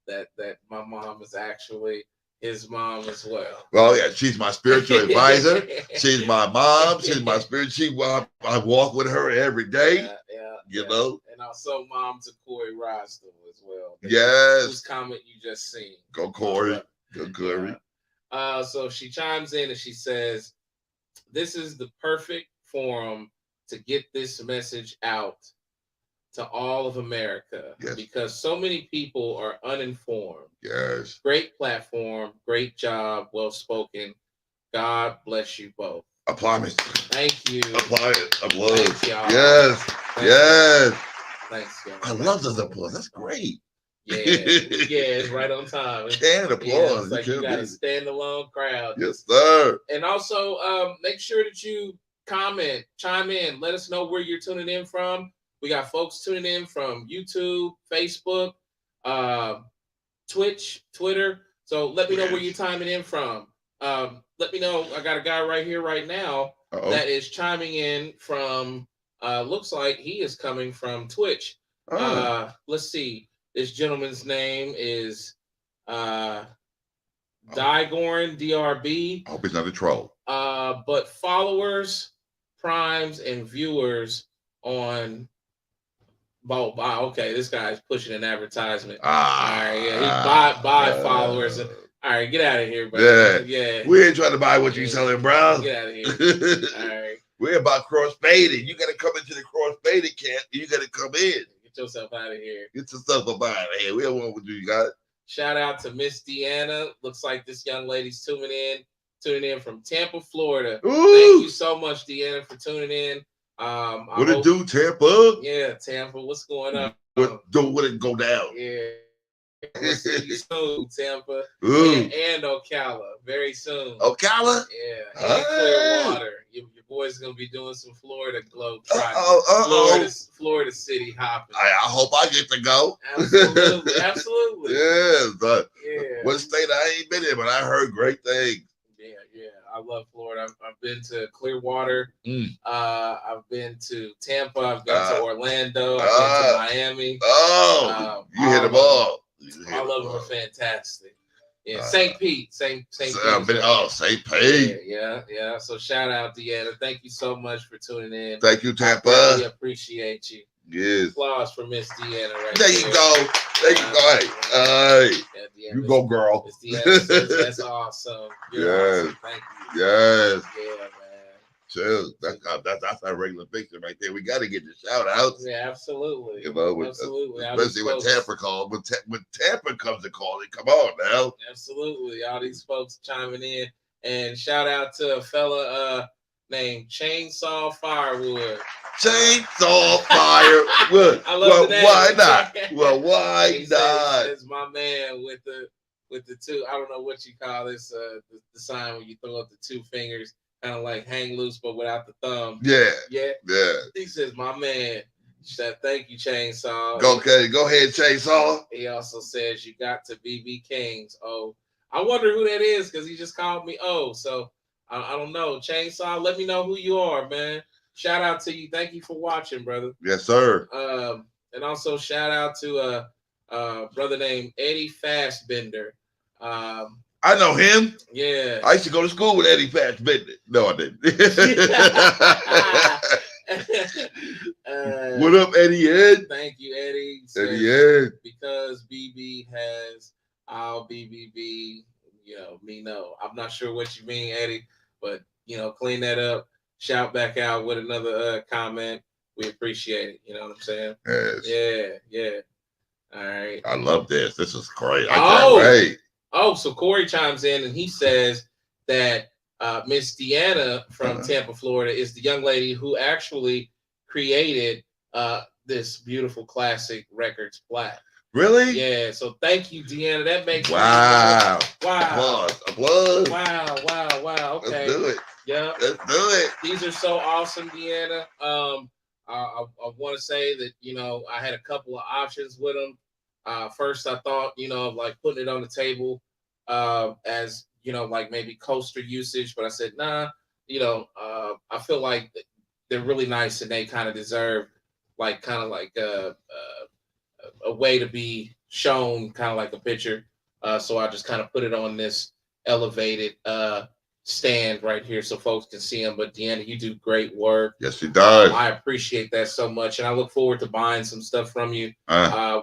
That my mom is actually his mom as well. Well, yeah, she's my spiritual advisor. She's my mom. She's my spirit. I walk with her every day. You know. And also mom to Corey Rostel as well. Yes. Whose comment you just seen. Go Corey. Go Corey. So she chimes in and she says, "This is the perfect forum to get this message out to all of America, because so many people are uninformed." Yes. Great platform, great job, well spoken. God bless you both. Applause. Thank you. Applause. Thanks, y'all. Yes. Thanks, y'all. I love those applause. That's great. Yeah, it's right on time. Can applause. It's like you got a standalone crowd. Yes, sir. And also, make sure that you comment, chime in, let us know where you're tuning in from. We got folks tuning in from YouTube, Facebook, Twitch, Twitter. So let me know where you're chiming in from. Let me know. I got a guy right here, right now, that is chiming in from. Looks like he is coming from Twitch. Let's see. This gentleman's name is Digorn, DRB. I hope he's not a troll. But followers, primes, and viewers on. Okay, this guy's pushing an advertisement. All right, he buy followers. All right, get out of here, bro. Yeah. We ain't trying to buy what you selling, bro. Get out of here. All right. We're about crossfaded. You got to come into the crossfaded camp. You got to come in. Get yourself out of here. Get yourself up out of here. We don't want what you got. Shout out to Miss Deanna. Looks like this young lady's tuning in from Tampa, Florida. Ooh. Thank you so much, Deanna, for tuning in. What it do, Tampa? Yeah, Tampa. What's going on? What it go down? Yeah. We'll see you soon, Tampa. Ooh. And Ocala very soon. Ocala? Yeah. And Clearwater. Your boy's gonna be doing some Florida globe trotting. Florida City hopping. I hope I get to go. Absolutely. Absolutely. Yeah, but Yeah. what state I ain't been in, but I heard great things. Yeah. I love Florida. I've been to Clearwater. I've been to Tampa. I've been to Orlando. I've been to Miami. You hit them all. All of them are fantastic. Yeah, St. Pete. St. Pete. St. Pete. Yeah. So shout out, Deanna. Thank you so much for tuning in. Thank you, Tampa. I really appreciate you. Yes. Applause for Miss Deanna right there. You go. There you go. Hey, you go, girl. Miss Deanna says that's awesome. You're awesome. Thank you. Yes. Yeah, man. Chill. That's our regular picture right there. We got to get the shout outs. Yeah, absolutely. You know, absolutely. Especially when Tampa called. When Tampa comes to call it, come on now. Absolutely. All these folks chiming in. And shout out to a fella named Chainsaw Firewood. Chainsaw Firewood. I love the name. Why not? Well, why not? It's my man with the two. I don't know what you call this. The sign when you throw up the two fingers. Kind of like hang loose, but without the thumb. Yeah. He says, "My man." She said, "Thank you, Chainsaw." Okay, go ahead, Chainsaw. He also says, "You got to BB Kings." Oh, I wonder who that is because he just called me. Oh, so I don't know, Chainsaw. Let me know who you are, man. Shout out to you. Thank you for watching, brother. Yes, sir. And also shout out to a brother named Eddie Fastbender. I know him. Yeah. I used to go to school with Eddie Fastbender. No, I didn't. What up, Eddie Ed? Thank you, Eddie. Eddie Ed. Because BB has our BBB, me know. I'm not sure what you mean, Eddie, but, clean that up. Shout back out with another comment. We appreciate it. You know what I'm saying? Yes. Yeah. All right. I love this. This is great. I can't wait. Oh, so Corey chimes in and he says that Miss Deanna from Tampa, Florida is the young lady who actually created this beautiful classic records plaque. Really? Yeah. So thank you, Deanna. That makes wow. Applause. Wow. Okay. Let's do it. Yeah. Let's do it. These are so awesome, Deanna. I want to say that, I had a couple of options with them. First, I thought, of like putting it on the table as, like maybe coaster usage. But I said, nah, I feel like they're really nice and they kind of deserve like a way to be shown, kind of like a picture. So I just kind of put it on this elevated stand right here so folks can see them. But Deanna, you do great work. Yes, she does. I appreciate that so much. And I look forward to buying some stuff from you.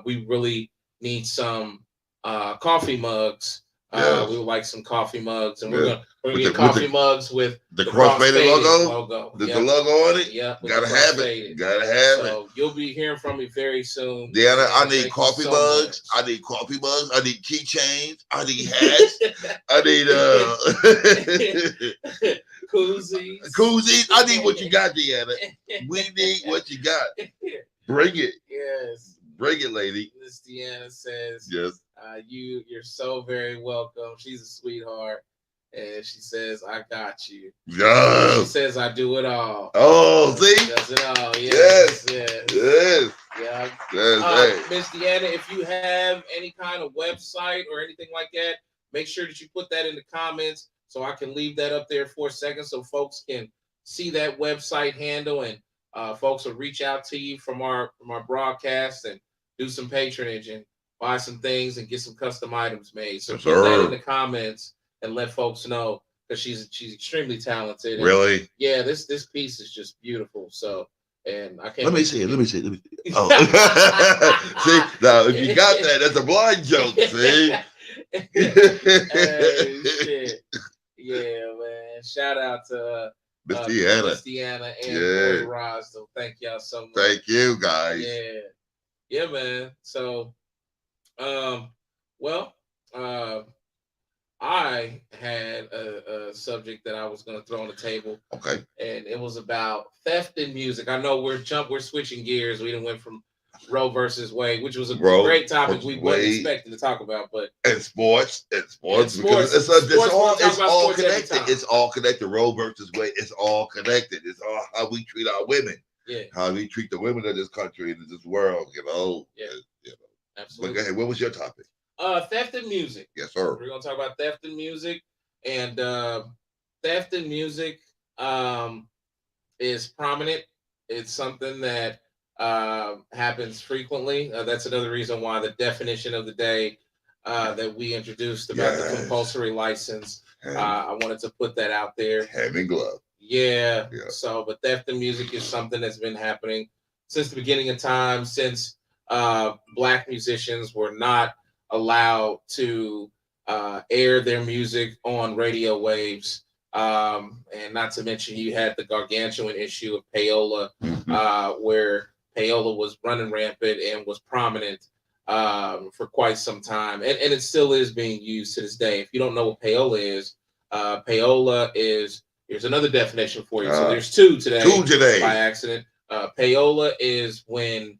We really need some coffee mugs. Yes. We would like some coffee mugs, and we're gonna get coffee mugs with the crossfaded logo. There's the logo on it. Yeah, gotta have it. Gotta have it. So you'll be hearing from me very soon. Deanna, I need coffee mugs. I need coffee mugs. I need keychains. I need hats. I need koozies. I need what you got, Deanna. We need what you got. Bring it. Yes. Bring it, lady. Miss Deanna says, yes. You're so very welcome. She's a sweetheart. And she says, I got you. Yes. She says, I do it all. Oh, see? Does it all. Yes. Yeah. Yes. Miss Deanna, if you have any kind of website or anything like that, make sure that you put that in the comments so I can leave that up there for a second so folks can see that website handle and folks will reach out to you from our broadcast and do some patronage and buy some things and get some custom items made. So put that in the comments and let folks know because she's extremely talented. Really? Yeah, this piece is just beautiful. So, and I can't. Let me see it. Oh, see now if you got that, that's a blind joke. See? Hey, shit. Yeah, man. Shout out to Miss Deanna. Miss Deanna and Corey Ross. So thank y'all so much. Thank you, guys. Yeah, man. So, I had a subject that I was going to throw on the table. Okay. And it was about theft in music. I know we're switching gears. We done went from Roe versus Wade, which was a great topic we wasn't expecting to talk about, but and sports, because it's all connected. It's all connected. Roe versus Wade. It's all connected. It's all how we treat our women. Yeah. How we treat the women of this country and this world. Yeah. Absolutely. But go ahead. What was your topic? Theft in music. Yes, sir. We're gonna talk about theft in music, and theft in music is prominent. It's something that happens frequently. That's another reason why the definition of the day that we introduced about the compulsory license. I wanted to put that out there. Hand in glove. Yeah. So, but theft in music is something that's been happening since the beginning of time. Since Black musicians were not allowed to air their music on radio waves. And not to mention, you had the gargantuan issue of payola, where payola was running rampant and was prominent for quite some time. And it still is being used to this day. If you don't know what payola is, here's another definition for you. So there's two today by accident. Payola is when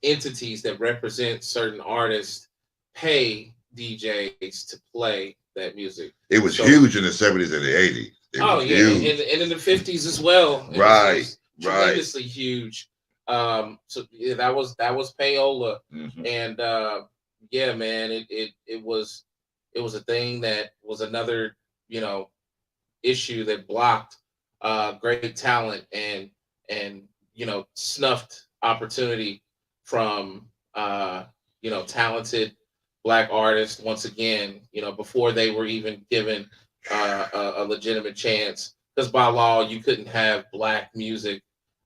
entities that represent certain artists pay DJs to play that music. It was huge in the 70s and the 80s. And in the 50s as well. Right. Tremendously huge. So yeah, that was payola. And man, it was a thing that was another, issue that blocked great talent and snuffed opportunity from talented Black artists once again, before they were even given a legitimate chance, because by law you couldn't have Black music,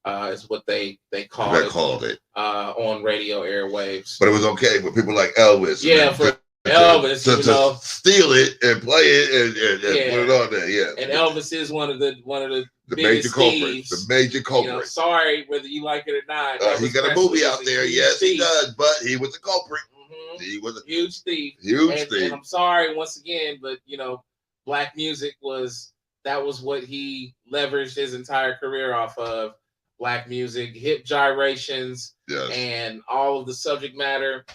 is what they called it on radio airwaves. But it was okay for people like Elvis. Elvis to steal it and play it and put it on there. Yeah. And Elvis is one of the major culprits. The major culprit. Sorry, whether you like it or not. He got a movie out there. Yes, he does. But he was a culprit. He was a huge thief. And I'm sorry once again, but Black music was what he leveraged his entire career off of. Black music, hip gyrations, and all of the subject matter.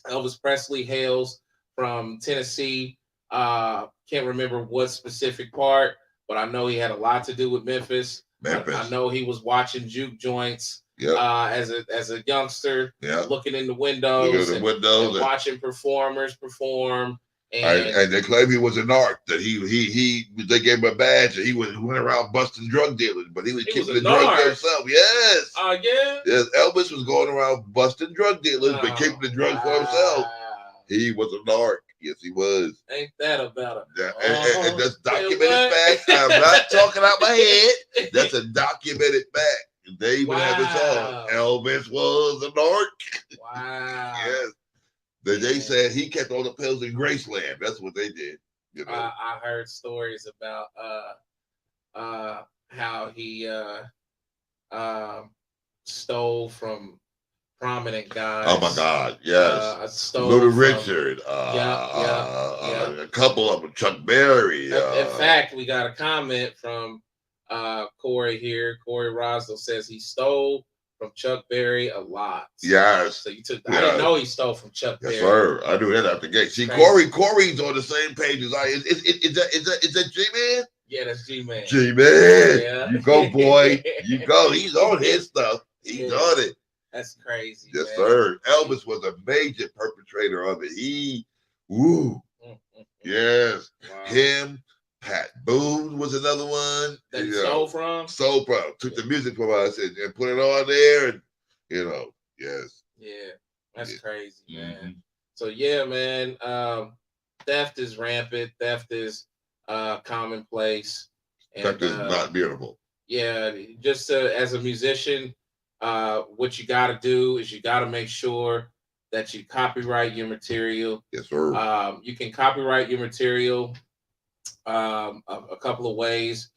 Elvis Presley hails from Tennessee. Can't remember what specific part, but I know he had a lot to do with Memphis. I know he was watching juke joints as a youngster, looking in the windows, and watching performers perform. And they claim he was a narc, that they gave him a badge and he went around busting drug dealers, but he was keeping the drugs to himself. Yes. Yes, Elvis was going around busting drug dealers, but keeping the drugs for himself. He was a narc. Yes, he was. Ain't that about it? And that's documented fact. I'm not talking out my head. That's a documented fact. They even have a song. Elvis was a narc. Wow. Yes. They said he kept all the pills in Graceland. That's what they did. I heard stories about how he stole from prominent guys. Oh my God! Yes, Little Richard. A couple of them. Chuck Berry. In fact, we got a comment from Corey here. Corey Rosdell says he stole from Chuck Berry a lot. Yes. So you took. I didn't know he stole from Chuck Berry. Yes, sir. I knew that out the gate. See, Corey's on the same page as I. Is that G-Man? Yeah, that's G-Man. G-Man. Yeah. You go, boy. You go. He's on his stuff. He's on it. That's crazy. Yes, sir. Elvis was a major perpetrator of it. Yes. Wow. Him. Pat Boone was another one. That stole from? Took the music from us and put it on there. And, yes. Yeah. That's crazy, man. So, man. Theft is rampant. Theft is commonplace. Theft is not beautiful. Yeah. Just as a musician, what you got to do is you got to make sure that you copyright your material. Yes, sir. You can copyright your material a couple of ways.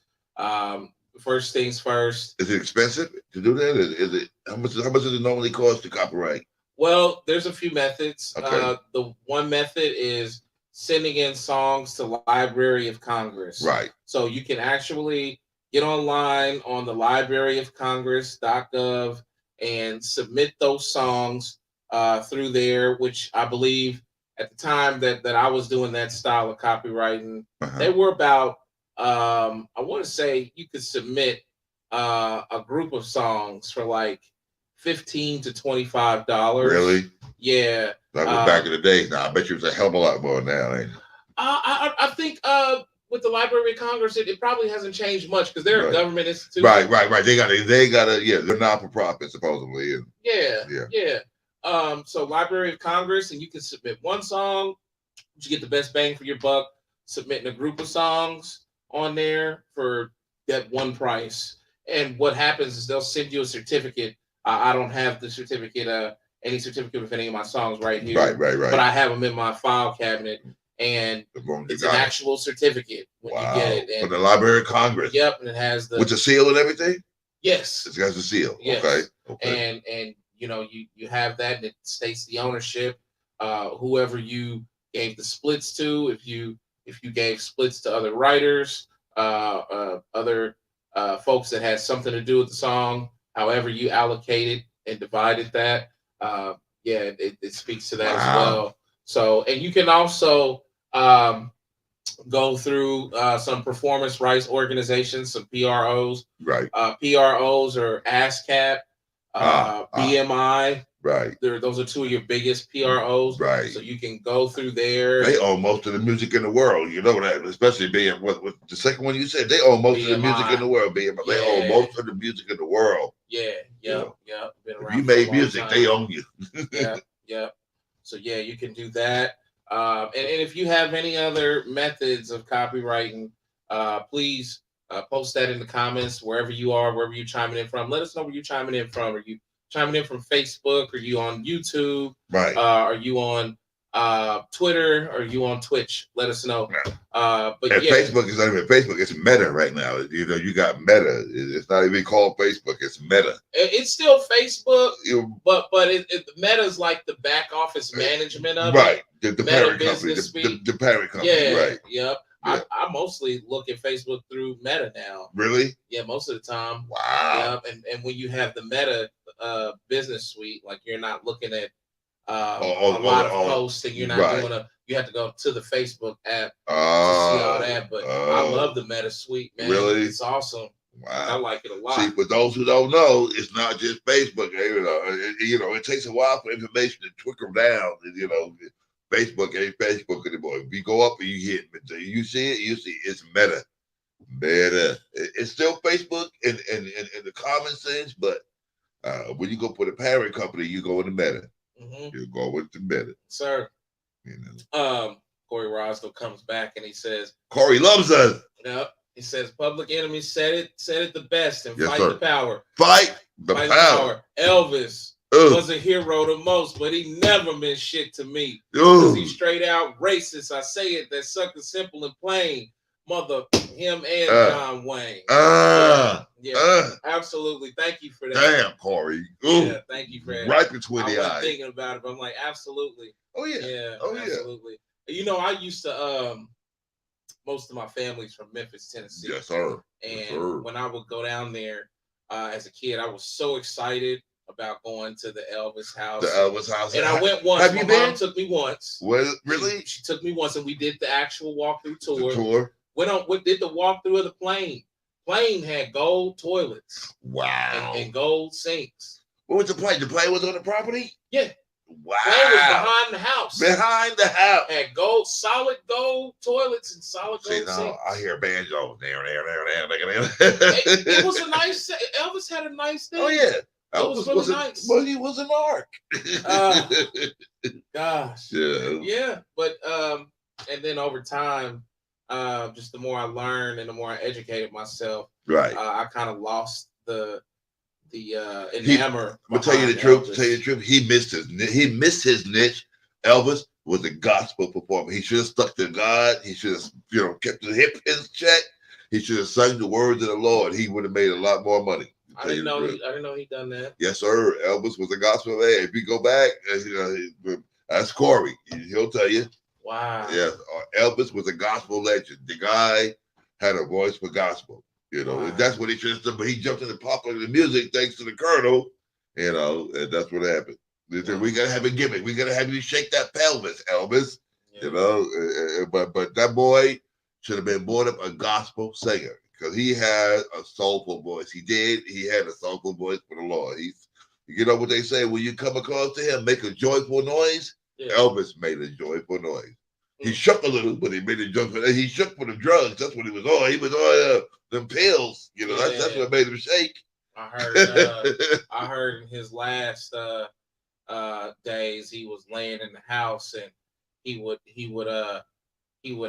First things first. Is it expensive to do that? Is it how much does it normally cost to copyright? Well, there's a few methods. Okay. The one method is sending in songs to Library of Congress. Right. So you can actually get online on the Library of Congress.gov and submit those songs through there, which I believe at the time that I was doing that style of copywriting, they were about, I want to say you could submit a group of songs for like $15 to $25. Really? Yeah. That was back in the days. Now I bet you it's a hell of a lot more now, ain't it? I think with the Library of Congress, it probably hasn't changed much because they're a government institution. Right. They gotta yeah, they're not for profit supposedly. And, yeah. So Library of Congress, and you can submit one song, you get the best bang for your buck, submitting a group of songs on there for that one price. And what happens is they'll send you a certificate. I don't have the certificate, any certificate with any of my songs right here. Right. But I have them in my file cabinet, and it's an actual certificate when you get it. And from the Library of Congress. Yep, and it has with the seal and everything. Yes, it has a seal. Yes. Okay. And you have that, and it states the ownership. Whoever you gave the splits to, if you gave splits to other writers, other folks that had something to do with the song, however you allocated and divided that, it speaks to that as well. So, and you can also go through some performance rights organizations, some PROs. Right. PROs are ASCAP, BMI. Right. Those are two of your biggest PROs. Right. So you can go through there. They own most of the music in the world. You know that, especially being what the second one you said. They own most of the music in the world. BMI. They own most of the music in the world. Yeah. Been around if you made music, time. they own you. Yeah. So yeah, you can do that. And if you have any other methods of copywriting, please post that in the comments wherever you are, wherever you're chiming in from. Let us know where you're chiming in from. Are you chiming in from Facebook? Are you on YouTube? Right. Are you on Twitter? Are you on Twitch? Let us know. But Facebook is not even Facebook. It's Meta right now. You got Meta. It's not even called Facebook. It's Meta. It's still Facebook, but Meta is like the back office management of it. The parent company. The parent company. Yeah. Right. Yep. Yeah. I mostly look at Facebook through Meta now. Really? Yeah, most of the time. Wow. Yep. And when you have the Meta business suite, like you're not looking at a lot of posts, and you're not doing you have to go to the Facebook app to see all that. But I love the Meta suite, man. Really? It's awesome. Wow. I like it a lot. See, for those who don't know, it's not just Facebook. It takes a while for information to trickle down. Facebook ain't Facebook anymore. If you go up and you hit, you see it's Meta. It's still Facebook in the common sense, but when you go for the parent company, you go into Meta. You go with the Meta, sir. Corey Roscoe comes back and he says, Corey loves us. Yep. He says, Public Enemy said it the best, and fight the power. Fight the power. Elvis was a hero to most, but he never meant shit to me. Because he's straight out racist. I say it, that sucker simple and plain. Mother, him and John Wayne. Absolutely. Thank you for that. Damn, Corey. Yeah, thank you for that. Right between the eyes. I was thinking about it, but I'm like, absolutely. Oh, yeah. Yeah, absolutely. I used to, most of my family's from Memphis, Tennessee. Yes, sir. And when I would go down there as a kid, I was so excited about going to the Elvis house. And I went once. Have you been? Mom took me once. Well, really? She took me once, and we did the actual walkthrough tour. Did the walkthrough of the plane. Plane had gold toilets. Wow. And gold sinks. What was the plane? The plane was on the property? Yeah. Wow. Plane was behind the house. Behind the house. Had solid gold toilets and solid gold sinks. I hear banjo. It was a nice. Elvis had a nice day. Oh yeah. Elvis was really nice. Well, he was an arc. Gosh. Yeah. But and then over time, just the more I learned and the more I educated myself, right, I kind of lost the enamor. I'll tell you the truth. He missed his niche. Elvis was a gospel performer. He should have stuck to God. He should have, kept the hip in check. He should have sung the words of the Lord. He would have made a lot more money. I didn't know he done that. Yes, sir. Elvis was a gospel man. If you go back, that's Corey. He'll tell you. Wow. Yeah, Elvis was a gospel legend. The guy had a voice for gospel. Wow. And that's what he should have done. But he jumped into popular music thanks to the Colonel. And that's what happened. They said, we gotta have a gimmick. We gotta have you shake that pelvis, Elvis. Yeah. But that boy should have been born up a gospel singer because he had a soulful voice. He did. He had a soulful voice for the Lord. You know what they say when you come across to him, make a joyful noise. Yeah. Elvis made a joyful noise. He shook a little, but he made a joyful. He shook for the drugs. That's what he was on. He was on them pills. That's what made him shake. I heard in his last days he was laying in the house and he would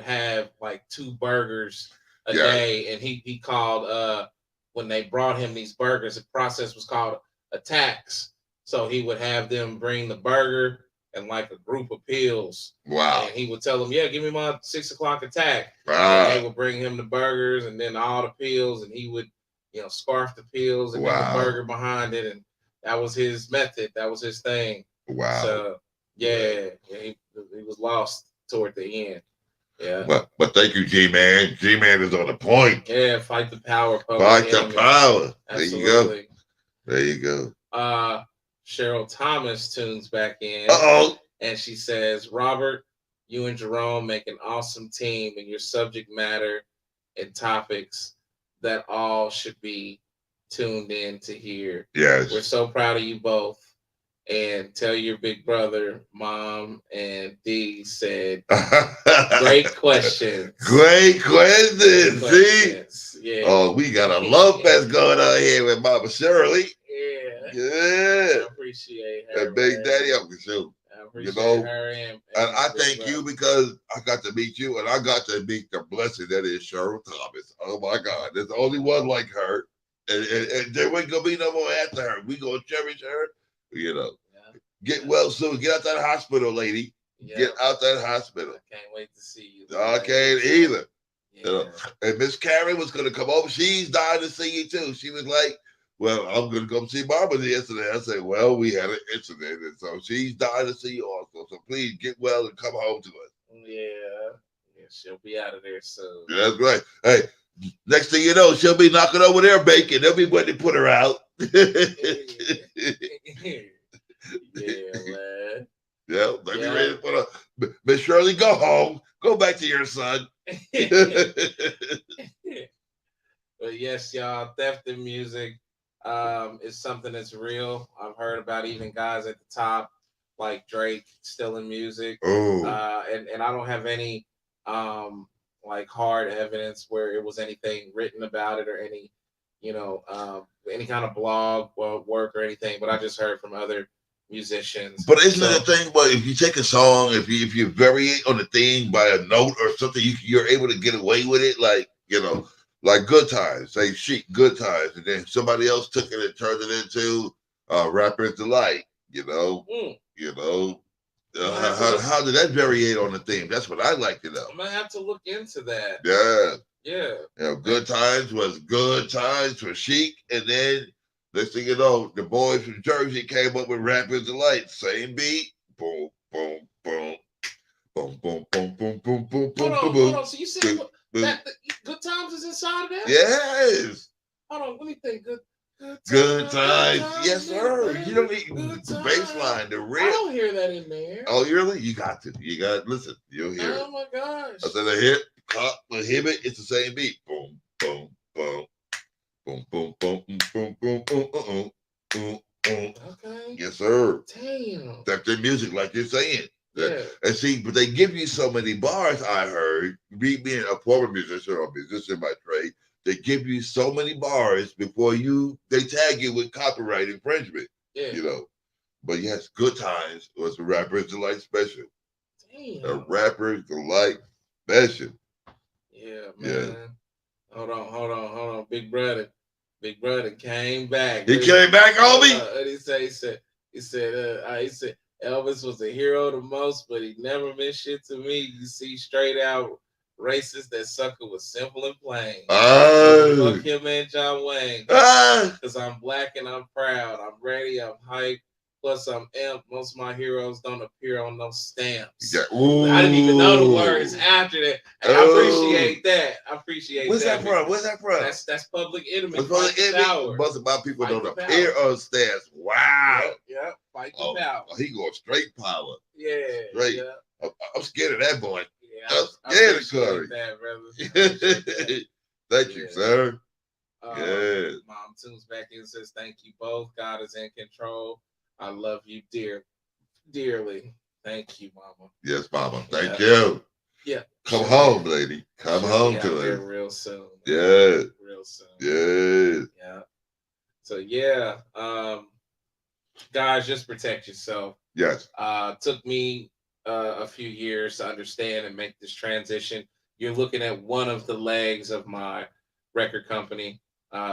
have like 2 burgers a day, and he called when they brought him these burgers, the process was called attacks. So he would have them bring the burger and like a group of pills. Wow. And he would tell them, give me my 6 o'clock attack. And they would bring him the burgers and then all the pills, and he would scarf the pills and then the burger behind it, and that was his method. That was his thing. Wow. So he was lost toward the end. Yeah. But thank you, G-Man. G-Man is on the point. Yeah, fight the power. Fight the power. Absolutely. There you go. Cheryl Thomas tunes back in. And she says, Robert, you and Jerome make an awesome team in your subject matter and topics that all should be tuned in to hear. Yes. We're so proud of you both. And tell your big brother, Mom, and Dee said, great questions. Great questions. See? Yeah. Oh, we got a love fest going on here with Mama Shirley. Yeah. I appreciate her. And Big Daddy Uncle Show. I appreciate her. And I thank you because I got to meet you and I got to meet the blessing that is Cheryl Thomas. Oh my God. There's only one like her. And there ain't gonna be no more after her. We gonna cherish her. Get well soon. Get out that hospital, lady. Get out that hospital. I can't wait to see you. I can't either. And Miss Karen was gonna come over. She's dying to see you too. She was like, well, I'm gonna come see Barbara yesterday. I said, well, we had an incident, and so she's dying to see you also. So please get well and come home to us. Yeah, she'll be out of there soon. That's right. Hey, next thing you know, she'll be knocking over their bacon. They'll be waiting to put her out. Yeah, man. Yeah, they be ready to put her. Miss Shirley, go home. Go back to your son. But yes, y'all, theft in music is something that's real. I've heard about even guys at the top like Drake stealing music. Oh. And I don't have any like hard evidence where it was anything written about it or any any kind of blog or work or anything, but I just heard from other musicians. But isn't it a thing? But if you take a song, if you vary it on the thing by a note or something, you're able to get away with it. Like like Good Times, say Chic, Good Times, and then somebody else took it and turned it into Rapper's Delight. Mm. How did that variate on the theme? That's what I'd like to know. I'm gonna have to look into that. Yeah. Good Times was Good Times for Chic, and then next thing you know, the boys from Jersey came up with Rapper's Delight. Same beat. Boom, boom, boom. Boom, boom, boom, boom, boom, boom, boom, boom. Hold on. So you said that Good Times is inside of that? Yes. Hold on, let me think. Good times. Yes, sir. You don't need the bass line, the riff. I don't hear that in there. Oh, really? You got to. You got to listen. You'll hear it. Oh, my gosh. I said the hip, clock, the hibbit, it's the same beat. Boom, boom, boom. Boom, boom, boom, boom, boom, boom, boom. Okay. Yes, sir. Damn. That's their music, like you're saying. Yeah. And see, but they give you so many bars, I heard, me being a former musician or musician by trade, they give you so many bars before they tag you with copyright infringement. Yeah. But yes, Good Times was the Rapper's Delight special. Damn. The Rapper's Delight special. Yeah, man. Yeah. Hold on. Big brother came back. He came back, homie. What did he said Elvis was a hero the most, but he never meant shit to me. You see, straight out Racist, that sucker was simple and plain. Oh. Fuck him and John Wayne. Ah. Because I'm black and I'm proud. I'm ready. I'm hyped. Plus, I'm amped. Most of my heroes don't appear on no stamps. Yeah. I didn't even know the words after that. I appreciate that. I appreciate Where's that. that from? Where's that from? That's Public Enemy. Public Enemy. Most of my people Fight don't the appear power. on stamps. Wow. Yep. Fight the power. He going straight power. Yeah. Straight. Yeah. I'm scared of that boy. Yeah. I'm scared of Corey. That, brother. Thank you, sir. Yeah. Mom tunes back in and says, "Thank you both. God is in control. I love you, dearly. Thank you, Mama." Yes, Mama. Thank you. Yeah. Come home, lady. Come home to us. Real soon. Yeah. Real soon. Yeah. Yeah. So yeah, guys, just protect yourself. Yes. Took me a few years to understand and make this transition. You're looking at one of the legs of my record company,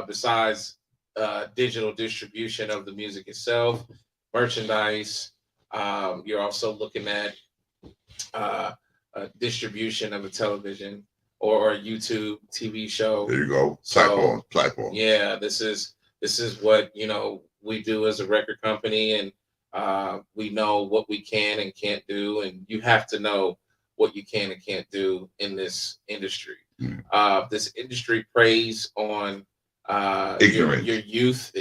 besides digital distribution of the music itself, merchandise. You're also looking at distribution of a television or a YouTube TV show. There you go. Platform. Yeah, this is what we do as a record company, and we know what we can and can't do, and you have to know what you can and can't do in this industry. This industry preys on your youth,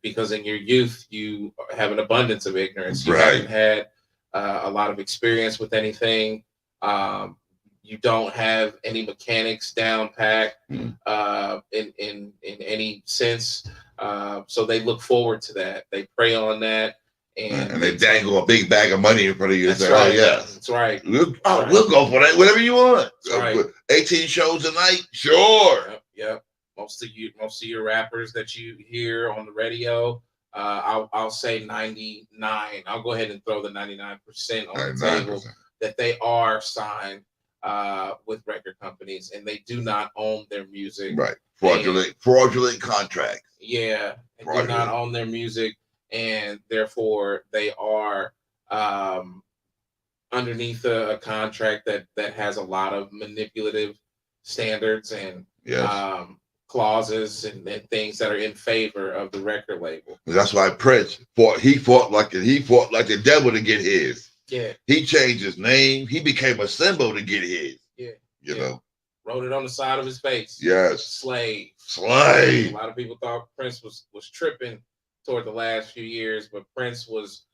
because in your youth you have an abundance of ignorance. You haven't had a lot of experience with anything. You don't have any mechanics down pat in any sense. So they look forward to that. They prey on that. And they dangle a big bag of money in front of you and say, right. "Oh yeah, that's right. We'll go for that. Whatever you want. Right. 18 shows a night, sure." Yep. Most of your rappers that you hear on the radio, I'll say 99. I'll go ahead and throw the 99% on the table that they are signed with record companies, and they do not own their music. Right. Fraudulent contracts. Yeah. They do not own their music. And therefore, they are underneath a contract that has a lot of manipulative standards and clauses and things that are in favor of the record label. That's why Prince fought like the devil to get his. Yeah. He changed his name. He became a symbol to get his. Yeah. You know. Wrote it on the side of his face. Yes. Slave. A lot of people thought Prince was tripping toward the last few years, but Prince was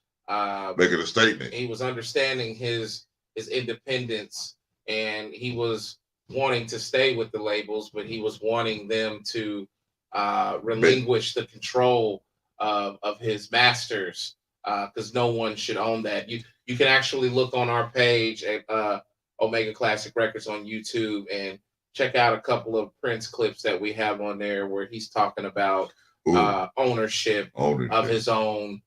making a statement. He was understanding his independence, and he was wanting to stay with the labels, but he was wanting them to relinquish the control of his masters, because no one should own that. You can actually look on our page at Omega Classic Records on YouTube and check out a couple of Prince clips that we have on there where he's talking about ownership of his own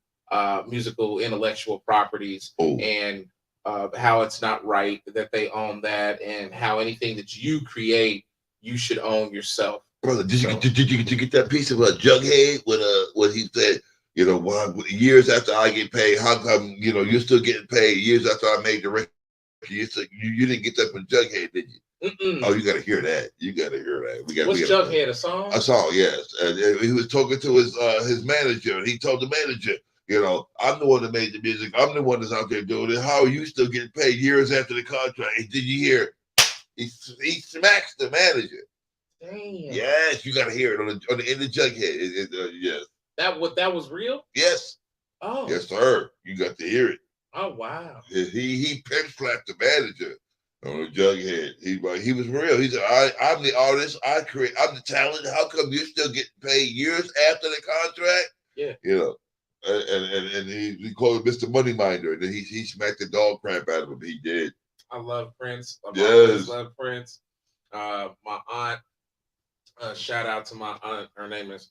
musical intellectual properties, and how it's not right that they own that, and how anything that you create, you should own yourself. Brother, did you get that piece of Jughead when he said, years after I get paid, how come you're still getting paid years after I made the record? You didn't get that from Jughead, did you? Mm-mm. Oh, you got to hear that. What's Jughead, a song? A song, yes. And he was talking to his manager, and he told the manager, I'm the one that made the music. I'm the one that's out there doing it. How are you still getting paid years after the contract? And did you hear? He smacks the manager. Damn. Yes, you got to hear it in the Jughead. Yes. That was real? Yes. Oh. Yes, sir. You got to hear it. Oh wow. He pimp slapped the manager on the Jughead. He was real. He said, I'm the artist. I'm the talent. How come you're still getting paid years after the contract? Yeah. And he called him Mr. Moneyminder, and then he smacked the dog crap out of him. He did. I love Prince. I love Prince. My aunt, shout out to my aunt. Her name is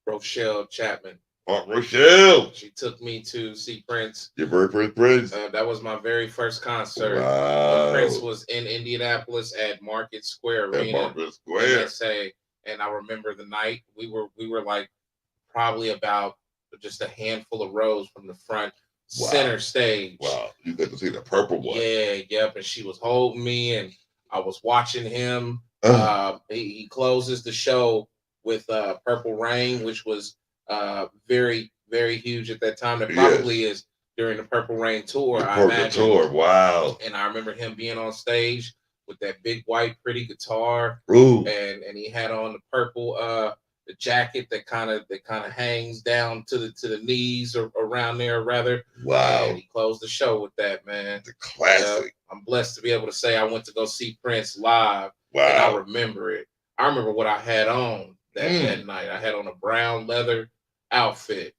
Rochelle Chapman. Aunt Rochelle. She took me to see Prince. Your very first Prince. That was my very first concert. Wow. Prince was in Indianapolis at Market Square Arena, USA, and I remember the night we were like probably about just a handful of rows from the front center stage. Wow, you got to see the purple one. Yeah, yep. And she was holding me, and I was watching him. He closes the show with Purple Rain, which was very, very huge at that time. That probably is during the Purple Rain tour, I imagine. Tour, wow. And I remember him being on stage with that big white pretty guitar. Ooh. And he had on the purple the jacket that kind of hangs down to the knees or around there rather. Wow. And he closed the show with that, man. The classic. I'm blessed to be able to say I went to go see Prince live. Wow. And I remember it. I remember what I had on that night. I had on a brown leather outfit.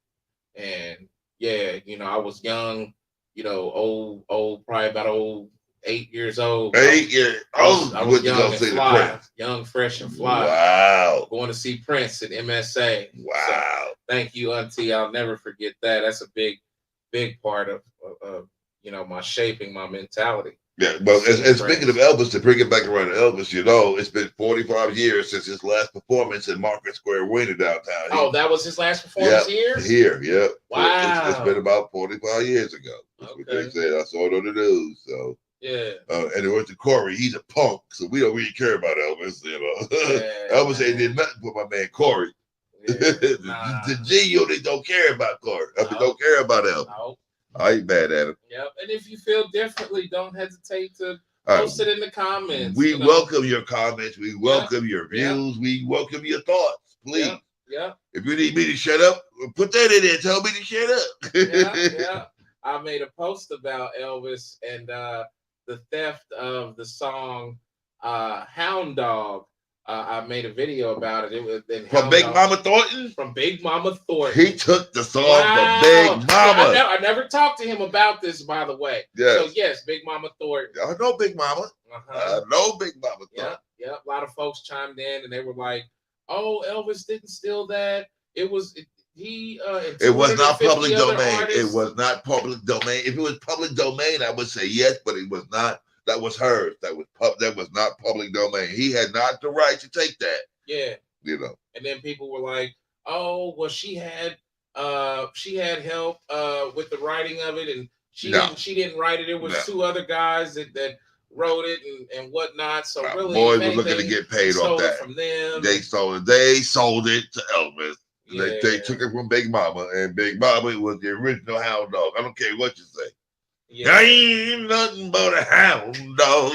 And yeah, you know, I was young, you know, old, probably about 8 years old. 8 years old. I was young and fly, young, fresh and fly. Wow. Going to see Prince at MSA. Wow. So, thank you, Auntie. I'll never forget that. That's a big part of you know, my shaping, my mentality. Yeah, but and speaking of Elvis, to bring it back around to Elvis, you know, it's been 45 years since his last performance in Market Square Arena downtown. That was his last performance here? Here, yeah. Wow. It's been about 45 years ago. That's what they said. I saw it on the news, so. Yeah. And it went to Corey. He's a punk, so we don't really care about Elvis, you know. Yeah, Elvis ain't did nothing for my man Corey. Yeah, the G unit don't care about Corey. I mean, don't care about Elvis. No. I ain't mad at him. Yep. And if you feel differently, don't hesitate to post it in the comments. We welcome your comments. We welcome your views. We welcome your thoughts. Please. Yeah. If you need me to shut up, put that in there. Tell me to shut up. Yeah. I made a post about Elvis and the theft of the song Hound Dog. I made a video about it. It was from Big Mama Thornton. From Big Mama Thornton. He took the song from Big Mama. I never talked to him about this, by the way. Yes. So yes, Big Mama Thornton. I know Big Mama. I know Big Mama Thornton. Yeah. A lot of folks chimed in and they were like, "Oh, Elvis didn't steal that. It was." It was not public domain. Artists. It was not public domain. If it was public domain, I would say yes, but it was not. That was hers. That was not public domain. He had not the right to take that. Yeah. You know. And then people were like, "Oh, well, she had help with the writing of it, and she didn't write it. It was two other guys that wrote it and whatnot. So really, boys were looking to get paid off that from them. They sold it to Elvis. Yeah. They took it from Big Mama, and Big Mama was the original hound dog. I don't care what you say. Yeah. I ain't nothing but a hound dog.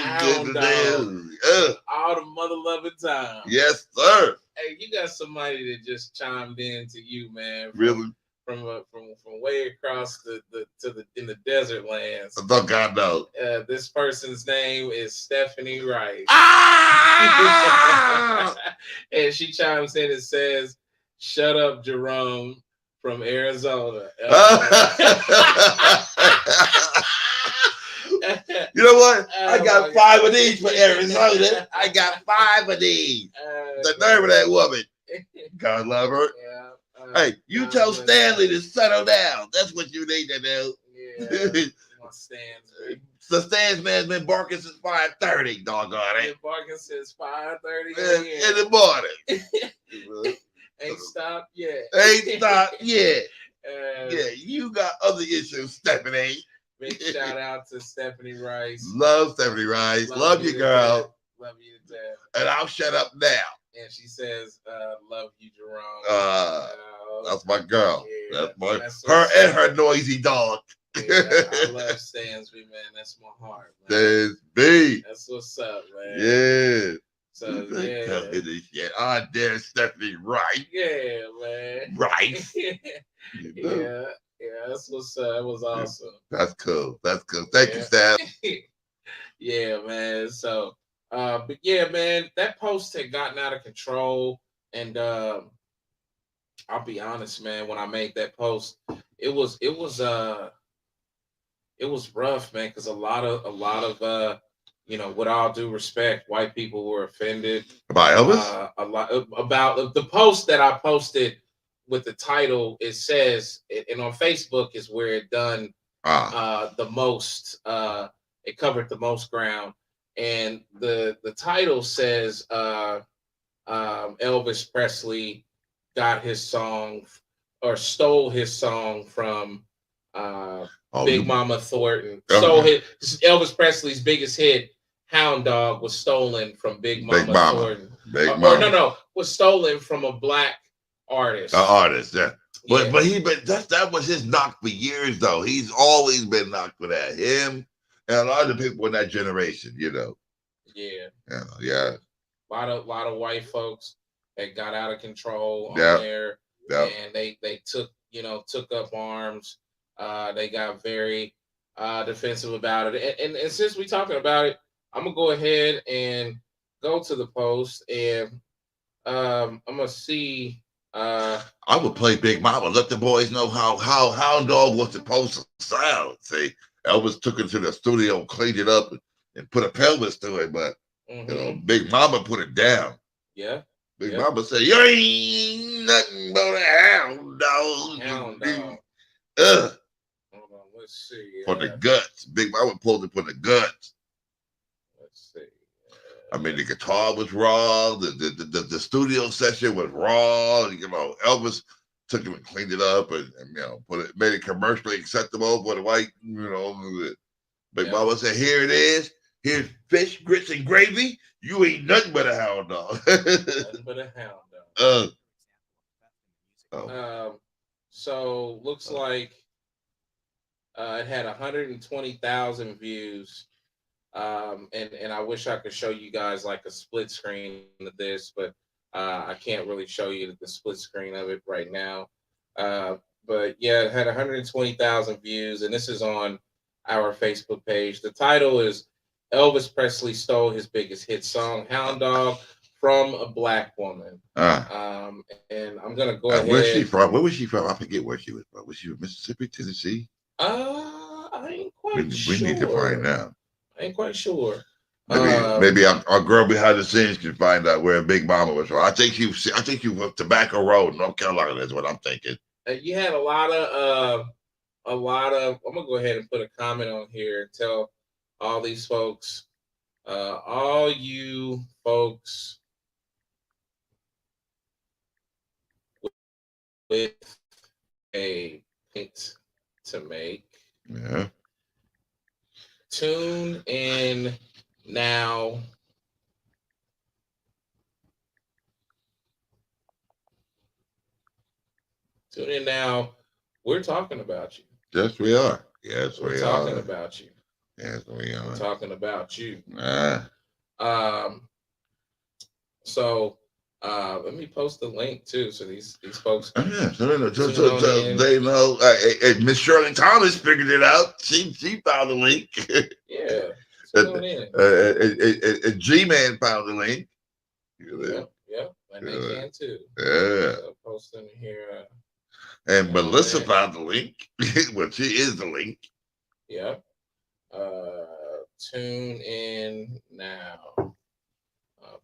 All the mother loving time. Yes, sir. Hey, you got somebody that just chimed in to you, man. Really? From way across in the desert lands. I thought God knows. This person's name is Stephanie Rice. And she chimes in and says, "Shut up, Jerome from Arizona." You know what? I got 5 of these for Arizona. I got 5 of these. The nerve of that woman. God love her. Yeah. Hey, you tell Stanley to settle down. That's what you need to do. Yeah. So Stan's man's been barking since 5:30. Doggone it. Been barking since 5:30 in the morning. Ain't stopped yet. Yeah, you got other issues, Stephanie. Big shout out to Stephanie Rice. Love Stephanie Rice. Love you, girl. Love you to death. And I'll shut up now. And she says, "Love you, Jerome." That's my girl. Yeah, that's her and her noisy dog. Yeah, I love Stansby, man. That's my heart, man. Stansby. That's what's up, man. Yeah. So yeah. I dare Stephanie Rice. Yeah, man. Rice. Yeah, that's what's up. That was awesome. That's cool. Thank you, Steph. Yeah, man. So, but yeah, man, that post had gotten out of control, and I'll be honest, man. When I made that post, it was rough, man, because a lot of you know, with all due respect, white people were offended about Elvis. A lot about the post that I posted with the title. It says, and on Facebook is where it done the most. It covered the most ground, and the title says Elvis Presley got his song or stole his song from Big Mama Thornton. Stole Elvis Presley's biggest hit, Hound Dog was stolen from Big Mama, Big Mama. Thornton. Big Or Mama. no, was stolen from a black artist. An artist, yeah. But Yeah. that was his knock for years though. He's always been knocked for that. Him and a lot of people in that generation, you know. Yeah. Yeah. A lot of white folks that got out of control on Yeah. there, Yeah. and they took up arms. They got very defensive about it. And since we're talking about it, I'm gonna go ahead and go to the post, and I'm gonna see. I would play Big Mama. Let the boys know how Hound Dog was supposed to sound. See, Elvis took it to the studio, cleaned it up, and put a pelvis to it. But you know, Big Mama put it down. Yeah. Big Mama said, "You ain't nothing but a hound dog." Hound Dog. Ugh. Hold on, let's see. For the guts. Big Mama pulled it for the guts. Let's see. I mean, the guitar was raw. The studio session was raw. You know, Elvis took it and cleaned it up and you know, made it commercially acceptable for the white, you know. Big Mama said, "Here it is. Here's fish, grits, and gravy. You ain't nothing but a hound dog." Nothing but a hound dog. So looks like it had 120,000 views. And I wish I could show you guys like a split screen of this, but I can't really show you the split screen of it right now. But yeah, it had 120,000 views, and this is on our Facebook page. The title is Elvis Presley Stole His Biggest Hit Song, Hound Dog, from a Black Woman. And I'm gonna go ahead. Where's she from? Where was she from? I forget where she was from. Was she from Mississippi, Tennessee? I ain't quite sure. We need to find out. I ain't quite sure. Maybe our girl behind the scenes can find out where Big Mama was from. I think she was Tobacco Road, North Carolina. That's what I'm thinking. You had a lot of. I'm gonna go ahead and put a comment on here and tell all these folks, all you folks with a point to make. Yeah. Tune in now. Tune in now. We're talking about you. Yes, we are. Yes, We're we talking are. about you. Yes, we are. We're talking about you. So let me post the link too, so these folks. Yeah, so they know. Miss Shirley Thomas figured it out. She found the link. Yeah. G-Man found the link. Yeah, and they can too. Yeah. So post them here. And Melissa found the link. Well, she is the link. Yeah. Tune in now.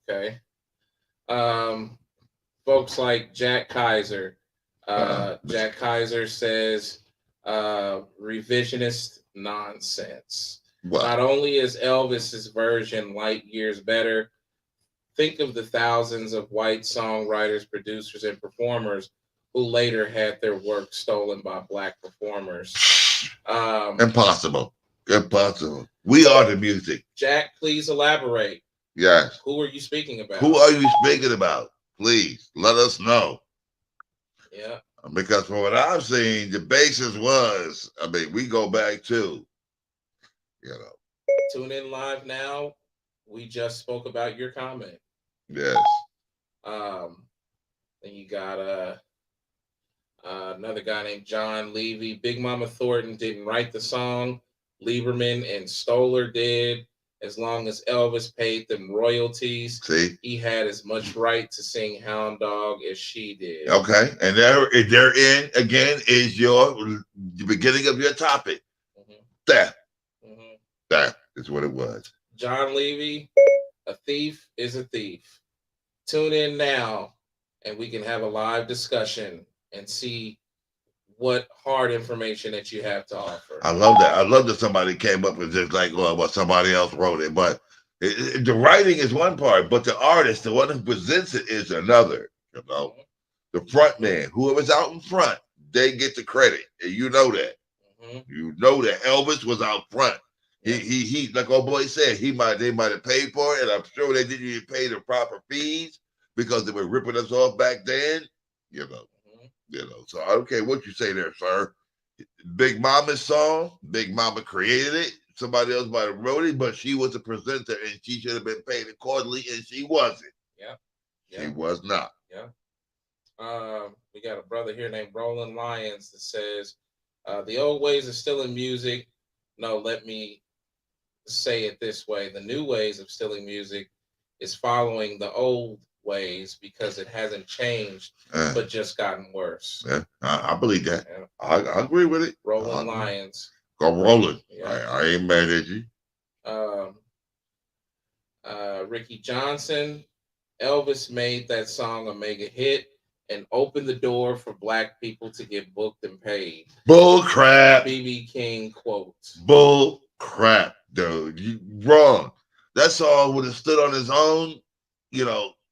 Okay. Folks like Jack Kaiser. Jack Kaiser says revisionist nonsense. What? Not only is Elvis's version light years better, think of the thousands of white songwriters, producers, and performers who later had their work stolen by black performers. Impossible. We are the music. Jack, please elaborate. Yes. Who are you speaking about? Who are you speaking about? Please let us know. Yeah. Because from what I've seen, the basis was, we go back to, Tune in live now. We just spoke about your comment. Yes. Then you got another guy named John Levy. Big Mama Thornton didn't write the song. Lieberman and Stoller did. As long as Elvis paid them royalties, he had as much right to sing Hound Dog as she did. Okay. And therein, again, is the beginning of your topic. Theft. That is what it was. John Levy, a thief is a thief. Tune in now, and we can have a live discussion and see what hard information that you have to offer. I love that. I love that somebody came up with just like, well, somebody else wrote it. But the writing is one part, but the artist, the one who presents it, is another. The front man, whoever's out in front, they get the credit. And you know that. You know that Elvis was out front. He like old boy said, they might have paid for it, and I'm sure they didn't even pay the proper fees because they were ripping us off back then. So I don't care what you say there, sir. Big Mama's song, Big Mama created it. Somebody else might have wrote it, but she was a presenter and she should have been paid accordingly, and she wasn't. She was not. We got a brother here named Roland Lyons that says, the old ways of stealing music. No, let me say it this way. The new ways of stealing music is following the old ways because it hasn't changed, but just gotten worse. Yeah, I believe that. Yeah. I agree with it. Roland Lyons. Go Roland. Yeah. I ain't mad at you. Ricky Johnson. Elvis made that song a mega hit and opened the door for black people to get booked and paid. Bull crap. B.B. King quotes. Bull crap, dude. You wrong. That song would have stood on his own,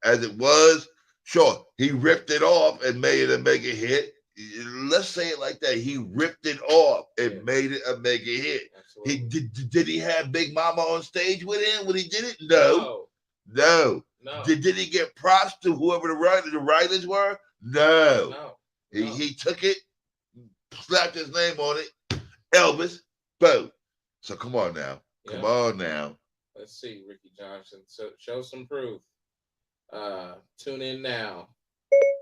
as it was. Sure, he ripped it off and made it a mega hit. Let's say it like that. He ripped it off and made it a mega hit. Absolutely. Did he have Big Mama on stage with him when he did it? No. Did he get props to whoever the writers were? No. He took it, slapped his name on it, Elvis, boom. So come on now. Come on now. Let's see, Ricky Johnson. So show some proof. Tune in now.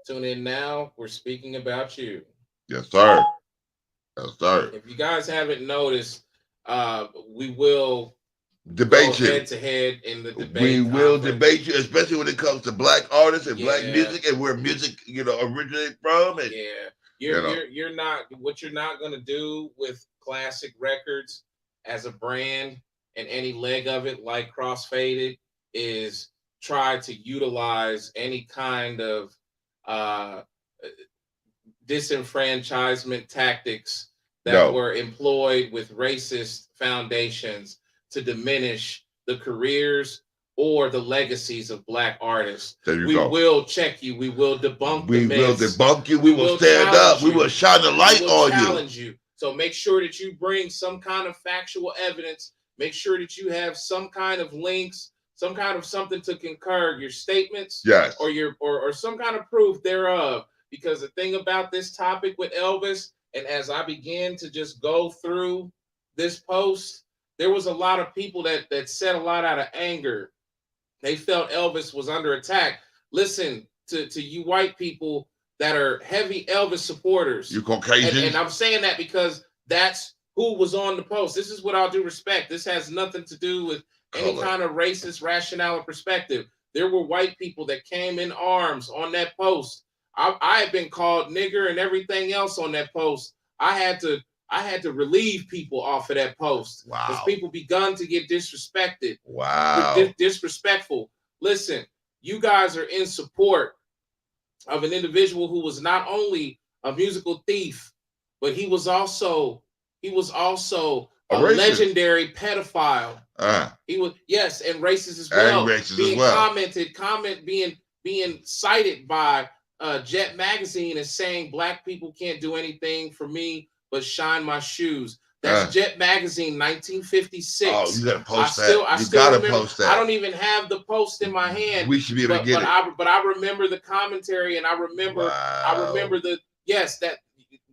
Tune in now. We're speaking about you. Yes, sir. Yes, sir. If you guys haven't noticed, we will debate you head to head in the debate. We will debate you, especially when it comes to black artists and black music and where music, originated from. And, you're not going to do with classic records as a brand and any leg of it like Crossfaded is try to utilize any kind of disenfranchisement tactics that were employed with racist foundations to diminish the careers or the legacies of black artists. We will check you. We will debunk the myths. We will debunk you. We will stand up. We will shine the light on you. Challenge you. So make sure that you bring some kind of factual evidence. Make sure that you have some kind of links, some kind of something to concur your statements, yes, or some kind of proof thereof. Because the thing about this topic with Elvis, and as I began to just go through this post, there was a lot of people that said a lot out of anger. They felt Elvis was under attack. Listen to you white people that are heavy Elvis supporters. You Caucasian. And I'm saying that because that's who was on the post. This is what I'll do respect. This has nothing to do with any kind of racist rationale or perspective. There were white people that came in arms on that post. I had been called nigger and everything else on that post. I had to relieve people off of that post. Wow. Because people begun to get disrespected. Wow. Disrespectful. Listen, you guys are in support of an individual who was not only a musical thief, but he was also a legendary pedophile. He was, yes, and racist as well. Being cited by Jet Magazine as saying black people can't do anything for me but shine my shoes. That's Jet Magazine, 1956. Oh, you gotta post that. You gotta post that. I don't even have the post in my hand. We should be able to get it. But I remember the commentary, and I remember that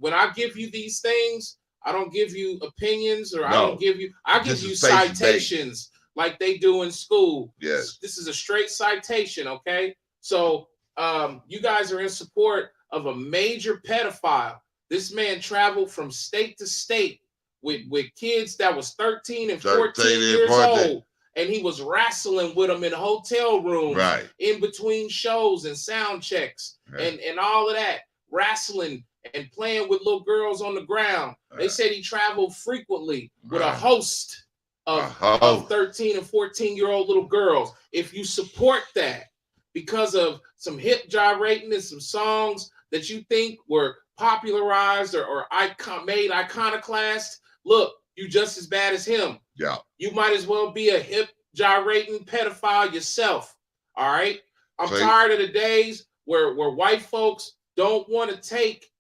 when I give you these things, I don't give you opinions, or I give you citations like they do in school. Yes. This is a straight citation, okay? So you guys are in support of a major pedophile. This man traveled from state to state with kids that was 13 and 14 years old. And he was wrestling with them in hotel rooms, in between shows and sound checks, and all of that, wrestling and playing with little girls on the ground. They said he traveled frequently with a host of 13 and 14-year-old little girls. If you support that because of some hip gyrating and some songs that you think were popularized or made iconoclast, look, you just as bad as him. Yeah. You might as well be a hip gyrating pedophile yourself. All right. I'm tired of the days where white folks don't want to take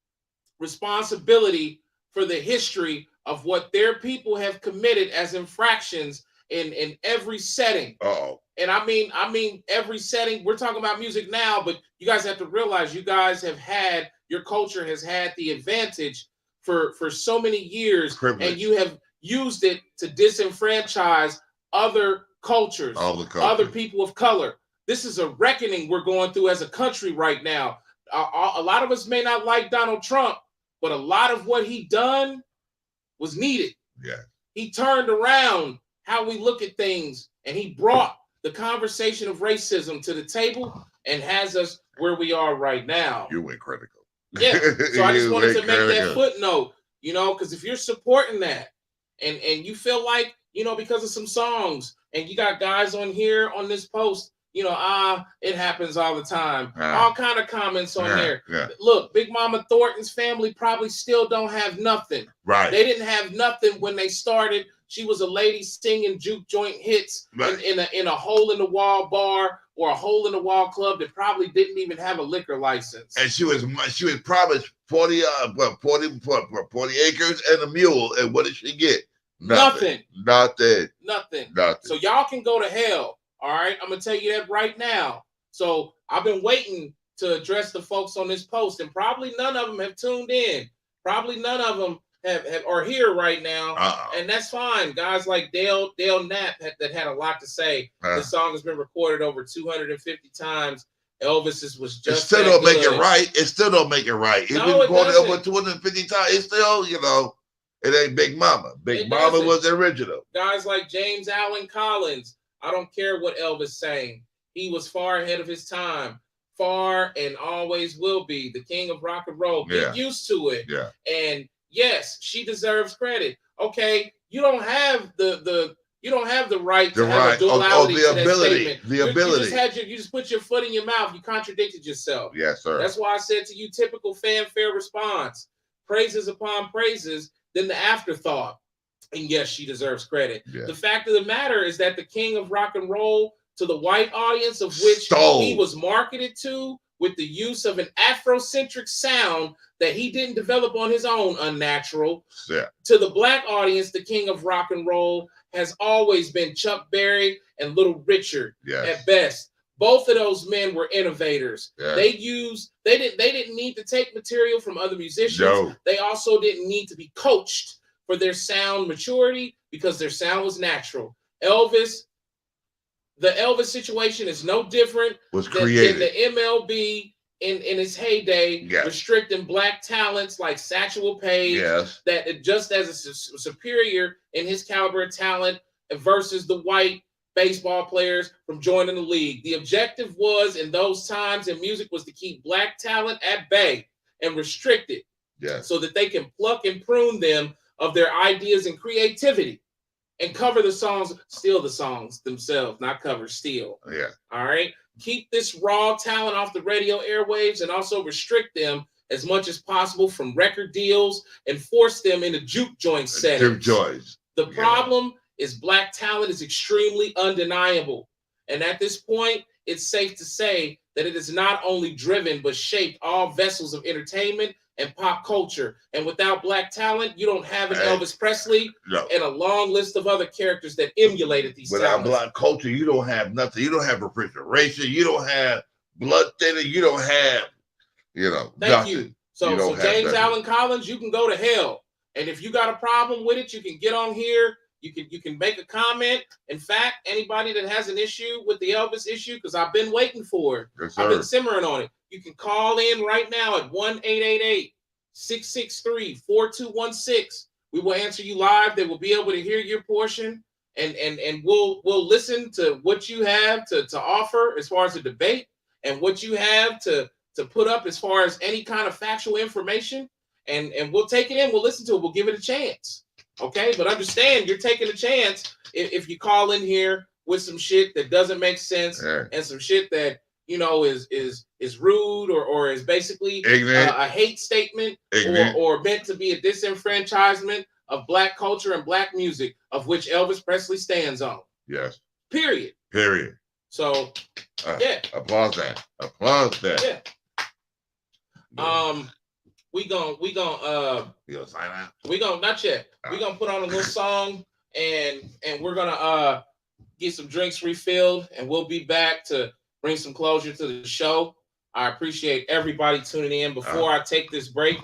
responsibility for the history of what their people have committed as infractions in every setting. Oh, And I mean every setting. We're talking about music now, but you guys have to realize you guys have had, your culture has had the advantage for so many years, privilege. and you have used it to disenfranchise other cultures, other people of color. This is a reckoning we're going through as a country right now. A lot of us may not like Donald Trump, but a lot of what he done was needed. Yeah. He turned around how we look at things, and he brought the conversation of racism to the table and has us where we are right now. You went critical. Yeah. So I just wanted to make that footnote, you know, because if you're supporting that and you feel like, you know, because of some songs, and you got guys on here on this post, you know, it happens all the time. All kind of comments on there. Yeah. Look, Big Mama Thornton's family probably still don't have nothing. Right. They didn't have nothing when they started. She was a lady singing juke joint hits in a hole in the wall bar or a hole in the wall club that probably didn't even have a liquor license. And she was promised 40 acres and a mule, and what did she get? Nothing. So y'all can go to hell. All right, I'm gonna tell you that right now. So I've been waiting to address the folks on this post, and probably none of them have tuned in. Probably none of them have are here right now, and that's fine. Guys like Dale Knapp that had a lot to say. The song has been recorded over 250 times. Elvis's was just. It still don't make it right. It still don't make it right. It's been recorded over 250 times. It's still, you know, it ain't Big Mama. Big Mama was the original. Guys like James Allen Collins. I don't care what Elvis sang. He was far ahead of his time. Far and always will be the king of rock and roll. Get used to it. Yeah. And yes, she deserves credit. Okay, you don't have the right to have a duality to that statement. You just put your foot in your mouth. You contradicted yourself. Yes, sir. That's why I said to you, typical fanfare response. Praises upon praises, then the afterthought. And yes, she deserves credit. Yeah. The fact of the matter is that the king of rock and roll, to the white audience of which he was marketed to, with the use of an Afrocentric sound that he didn't develop on his own, unnatural. Yeah. To the black audience, the king of rock and roll has always been Chuck Berry and Little Richard at best. Both of those men were innovators. Yeah. They didn't need to take material from other musicians. No. They also didn't need to be coached for their sound maturity because their sound was natural. The Elvis situation is no different than the MLB in its heyday, restricting black talents like Satchel Paige, that just as a superior in his caliber of talent versus the white baseball players from joining the league. The objective was in those times in music was to keep black talent at bay and restrict it so that they can pluck and prune them of their ideas and creativity and cover the songs, steal the songs themselves, not cover, steal. Yeah. All right. Keep this raw talent off the radio airwaves and also restrict them as much as possible from record deals and force them into juke joint settings. The problem is black talent is extremely undeniable. And at this point, it's safe to say that it has not only driven but shaped all vessels of entertainment and pop culture. And without black talent, you don't have an Elvis Presley and a long list of other characters that emulated these Without black culture, you don't have nothing. You don't have refrigeration. You don't have blood thinner. You don't have, Thank nothing. You. So James Allen Collins, you can go to hell. And if you got a problem with it, you can get on here. You can make a comment. In fact, anybody that has an issue with the Elvis issue, because I've been waiting for it. Yes, I've been simmering on it. You can call in right now at 1-888-663-4216. We will answer you live. They will be able to hear your portion, and we'll listen to what you have to offer as far as a debate and what you have to put up as far as any kind of factual information. And we'll take it in. We'll listen to it. We'll give it a chance. Okay, but understand you're taking a chance if you call in here with some shit that doesn't make sense and some shit that is rude or is basically a hate statement or meant to be a disenfranchisement of black culture and black music, of which Elvis Presley stands on. Yes. Period. So applause that. Yeah. we gonna You gonna sign out? we gonna not yet. We gonna put on a little song and we're gonna get some drinks refilled, and we'll be back to bring some closure to the show. I appreciate everybody tuning in. Before I take this break,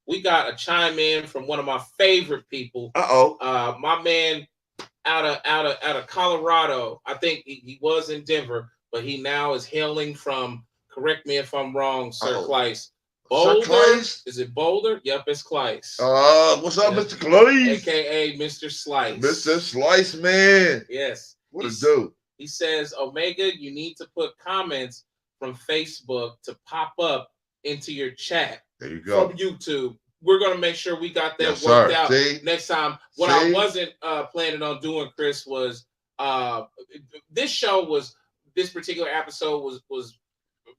we got a chime in from one of my favorite people. My man out of Colorado. I think he was in Denver, but he now is hailing from. Correct me if I'm wrong, Sir Kleiss. Boulder? Is it Boulder? Yep, it's Kleiss. What's up, Mr. Kleiss? AKA Mr. Slice. Mr. Slice, man. Yes. What a dude. He says, Omega, you need to put comments from Facebook to pop up into your chat. There you go. From YouTube. We're going to make sure we got that yes, worked sir. out next time. What I wasn't planning on doing, Chris, was this particular episode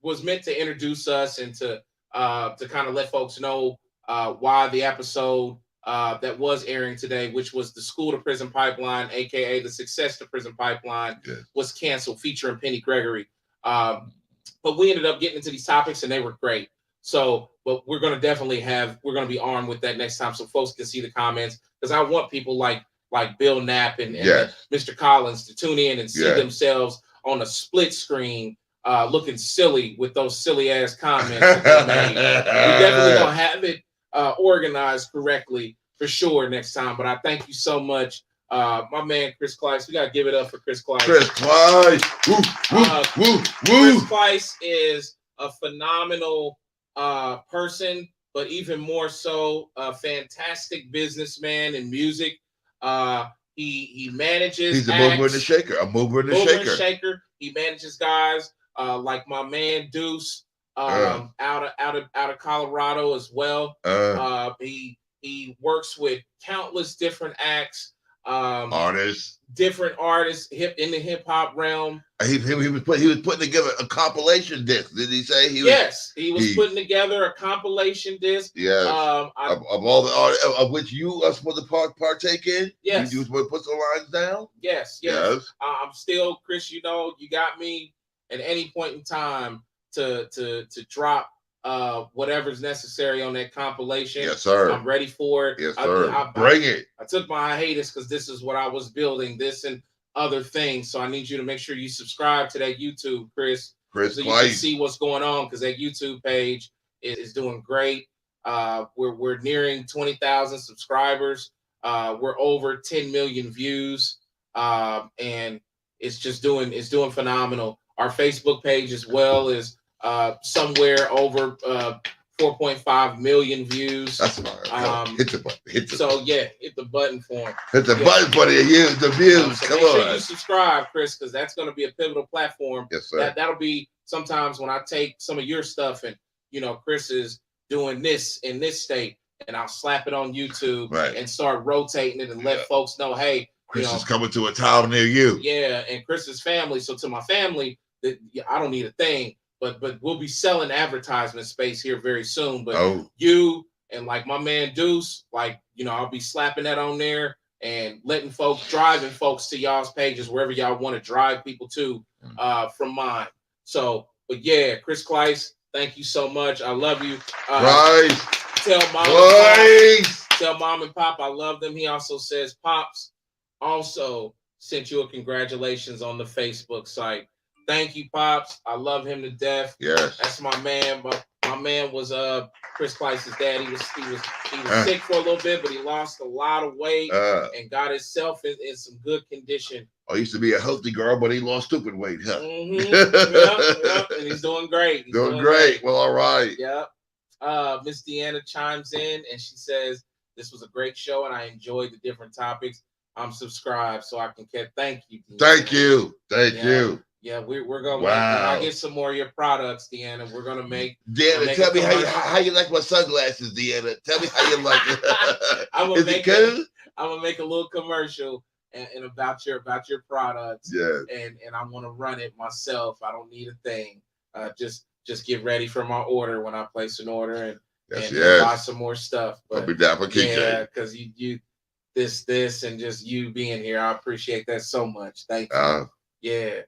was meant to introduce us and to kind of let folks know why the episode that was airing today, which was the School to Prison Pipeline, aka the Success to Prison Pipeline, was canceled, featuring Penny Gregory. But we ended up getting into these topics and they were great. So, but we're going to be armed with that next time so folks can see the comments, because I want people like Bill Knapp and Mr. Collins to tune in and see themselves on a split screen looking silly with those silly ass comments that they made. We definitely gonna have it organized correctly for sure next time. But I thank you so much, my man Chris Kleiss. We gotta give it up for Chris Kleiss. Chris Kleiss. Chris Kleiss is a phenomenal person, but even more so a fantastic businessman in music. He manages. He's a mover and a shaker. A mover and a shaker. He manages guys like my man Deuce out of Colorado as well. He works with countless different acts, different artists in the hip hop realm. He was putting together a compilation disc. Did he say he was putting together a compilation disc? Yes. Of all the artists of which you are supposed to partake in. Yes. You supposed to put some lines down. Yes. I'm still, Chris. You know, you got me at any point in time to drop whatever's necessary on that compilation. Yes, sir. I'm ready for it. Yes, sir. Bring it. I took my hiatus because this is what I was building. This and other things. So I need you to make sure you subscribe to that YouTube, Chris. So you can see what's going on, because that YouTube page is doing great. We're nearing 20,000 subscribers. We're over 10 million views, and it's doing phenomenal. Our Facebook page as well is somewhere over 4.5 million views. That's fine. Hit the button. So hit the button for him. Hit the button for the views. So Come make on. sure you subscribe, Chris, because that's going to be a pivotal platform. Yes, sir. That'll be sometimes when I take some of your stuff and Chris is doing this in this state, and I'll slap it on YouTube and start rotating it and let folks know, hey, Chris is coming to a town near you. Yeah, and Chris's family. So to my family, I don't need a thing. But we'll be selling advertisement space here very soon. But you and like my man Deuce, I'll be slapping that on there and driving folks to y'all's pages wherever y'all want to drive people to from mine. So, but yeah, Chris Kleiss, thank you so much. I love you. Tell mom and pop I love them. He also says Pops also sent you a congratulations on the Facebook site. Thank you, Pops. I love him to death. Yes. That's my man. But my man was Chris Kleiss' dad. He was sick for a little bit, but he lost a lot of weight and got himself in some good condition. He used to be a healthy girl, but he lost stupid weight, huh? Yep. And he's doing great. Doing great. Well, all right. Yep. Miss Deanna chimes in and she says, this was a great show and I enjoyed the different topics. I'm subscribed so I can get thank you. Deanna. Thank you. Yeah, we're gonna when I get some more of your products, Deanna. We're gonna make Deanna. Tell me how you like my sunglasses, Deanna. Tell me how you like it. I'm gonna make a little commercial and about your products. Yeah. And I want to run it myself. I don't need a thing. Just get ready for my order when I place an order and buy some more stuff. But I'll be down for because you this and just you being here, I appreciate that so much. Thank you. Yeah.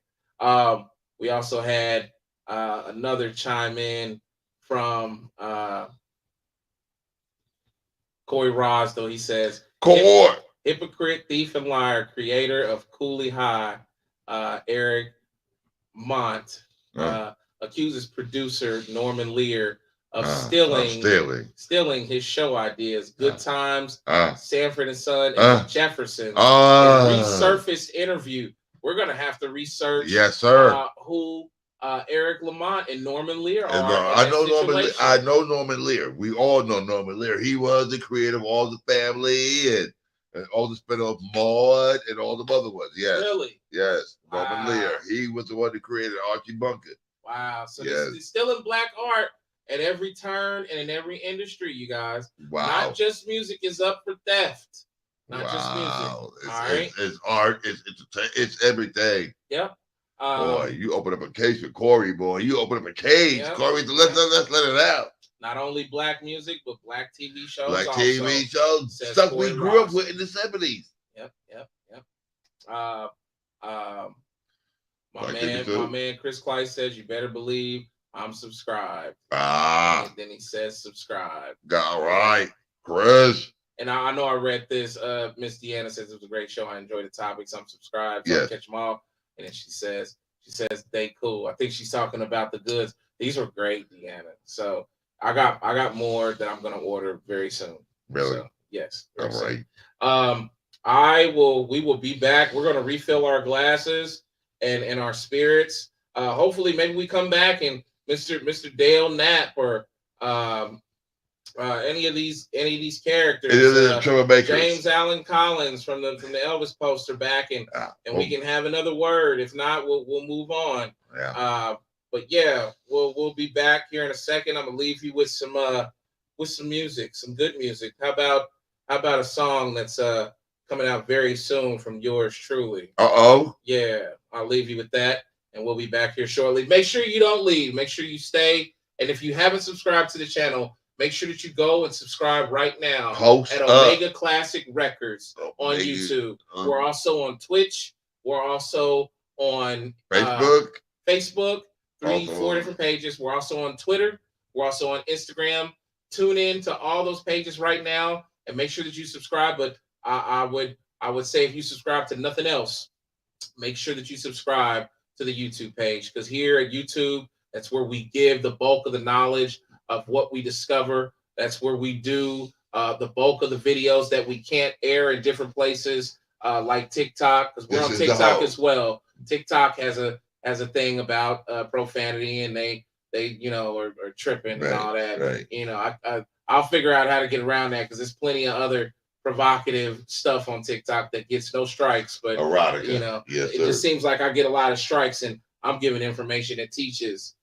We also had another chime in from Corey Ross, though, he says, Core. hypocrite, thief, and liar, creator of Cooley High, Eric Mont, accuses producer Norman Lear of stealing his show ideas. Good Times, Sanford and Son, and the Jeffersons. Resurfaced interview. We're gonna have to research. Yes, sir. Who Eric Lamont and Norman Lear are. I know Norman Lear. We all know Norman Lear. He was the creator of All the Family and all the spin-off Maud and all the other ones. Yes. Really? Yes. Norman Lear. He was the one that created Archie Bunker. Wow. So this is still in black art at every turn and in every industry, you guys. Wow. Not just music is up for theft. Not just music. It's art. It's everything. Yep. Boy, you open up a cage for Corey, boy. You open up a cage. Yep. Corey, let's let it out. Not only black music, but black TV shows. Black TV shows. Stuff we grew up with in the 70s. Yep. My man Chris Clyde says, you better believe I'm subscribed. And then he says subscribe. All right, Chris. And I know I read this. Miss Deanna says it was a great show. I enjoyed the topics. I'm subscribed. So I'll catch them all. And then she says they cool. I think she's talking about the goods. These were great, Deanna. So I got more that I'm gonna order very soon. Really? So, yes. All right. We will be back. We're gonna refill our glasses and our spirits. Hopefully, maybe we come back and Mr. Dale Knapp or any of these characters. James Allen Collins from the Elvis poster back, and we can have another word. If not, we'll move on. Yeah. But yeah, we'll be back here in a second. I'm gonna leave you with some music, some good music. How about a song that's coming out very soon from yours truly? Yeah, I'll leave you with that, and we'll be back here shortly. Make sure you don't leave. Make sure you stay. And if you haven't subscribed to the channel, make sure that you go and subscribe right now at Omega Classic Records on YouTube. We're also on Twitch. We're also on Facebook. 3-4 different pages. We're also on Twitter. We're also on Instagram. Tune in to all those pages right now and make sure that you subscribe. But I would say if you subscribe to nothing else, make sure that you subscribe to the YouTube page, because here at YouTube, that's where we give the bulk of the knowledge of what we discover. That's where we do the bulk of the videos that we can't air in different places, like TikTok, because we're on TikTok as well. TikTok has a thing about profanity, and they are tripping and all that. Right. I'll figure out how to get around that, because there's plenty of other provocative stuff on TikTok that gets no strikes. But erotica. It just seems like I get a lot of strikes, and I'm giving information that teaches.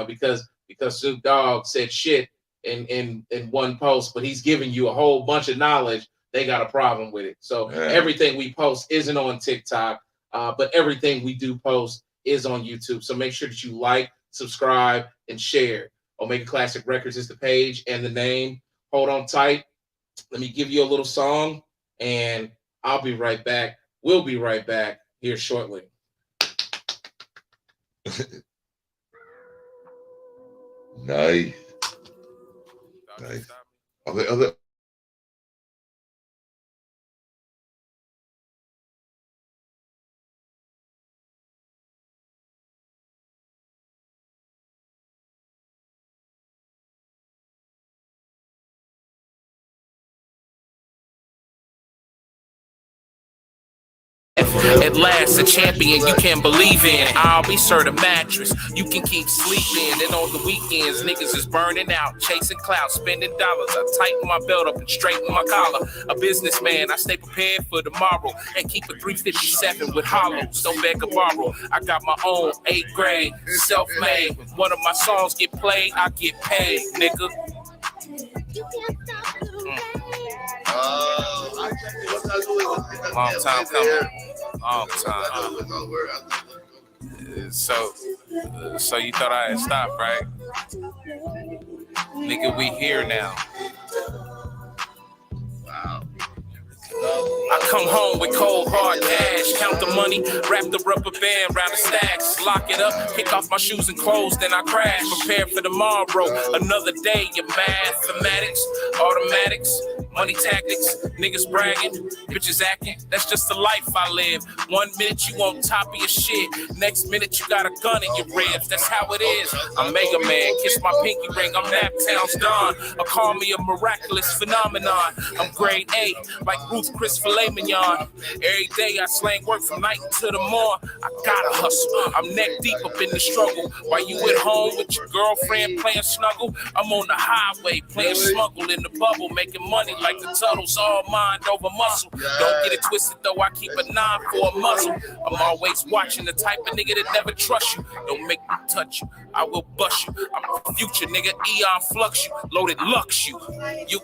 Because Snoop Dogg said shit in one post, but he's giving you a whole bunch of knowledge. They got a problem with it. So everything we post isn't on TikTok, but everything we do post is on YouTube. So make sure that you like, subscribe, and share. Omega Classic Records is the page and the name. Hold on tight. Let me give you a little song, and I'll be right back. We'll be right back here shortly. Nice. Okay. At last, a champion you can believe in. I'll be served a mattress you can keep sleeping. And on the weekends, niggas is burning out, chasing clout, spending dollars. I tighten my belt up and straighten my collar. A businessman, I stay prepared for tomorrow and keep a 357 with hollows. Don't beg or borrow. I got my own 8th grade, self-made. One of my songs get played, I get paid, nigga. Long time coming. Long time. So you thought I had stopped, right? Nigga, we here now. Wow. I come home with cold hard cash, count the money, wrap the rubber band around the stacks, lock it up, kick off my shoes and clothes, then I crash, prepare for tomorrow, another day, your mathematics, automatics, Money tactics, niggas bragging, bitches acting. That's just the life I live. 1 minute you on top of your shit, next minute you got a gun in your ribs. That's how it is. I'm Mega Man, kiss my pinky ring. I'm Naptown's Don. Or call me a miraculous phenomenon. I'm grade A, like Ruth Chris Filet Mignon. Every day I slang work from night to the morning. I gotta hustle. I'm neck deep up in the struggle. While you at home with your girlfriend playing snuggle, I'm on the highway playing smuggle in the bubble, making money like the Tuttles, all mind over muscle. Don't get it twisted though, I keep a 9 for a muzzle. I'm always watching, the type of nigga that never trust you. Don't make me touch you, I will bust you. I'm the future nigga, Eon flux you, loaded lux you. You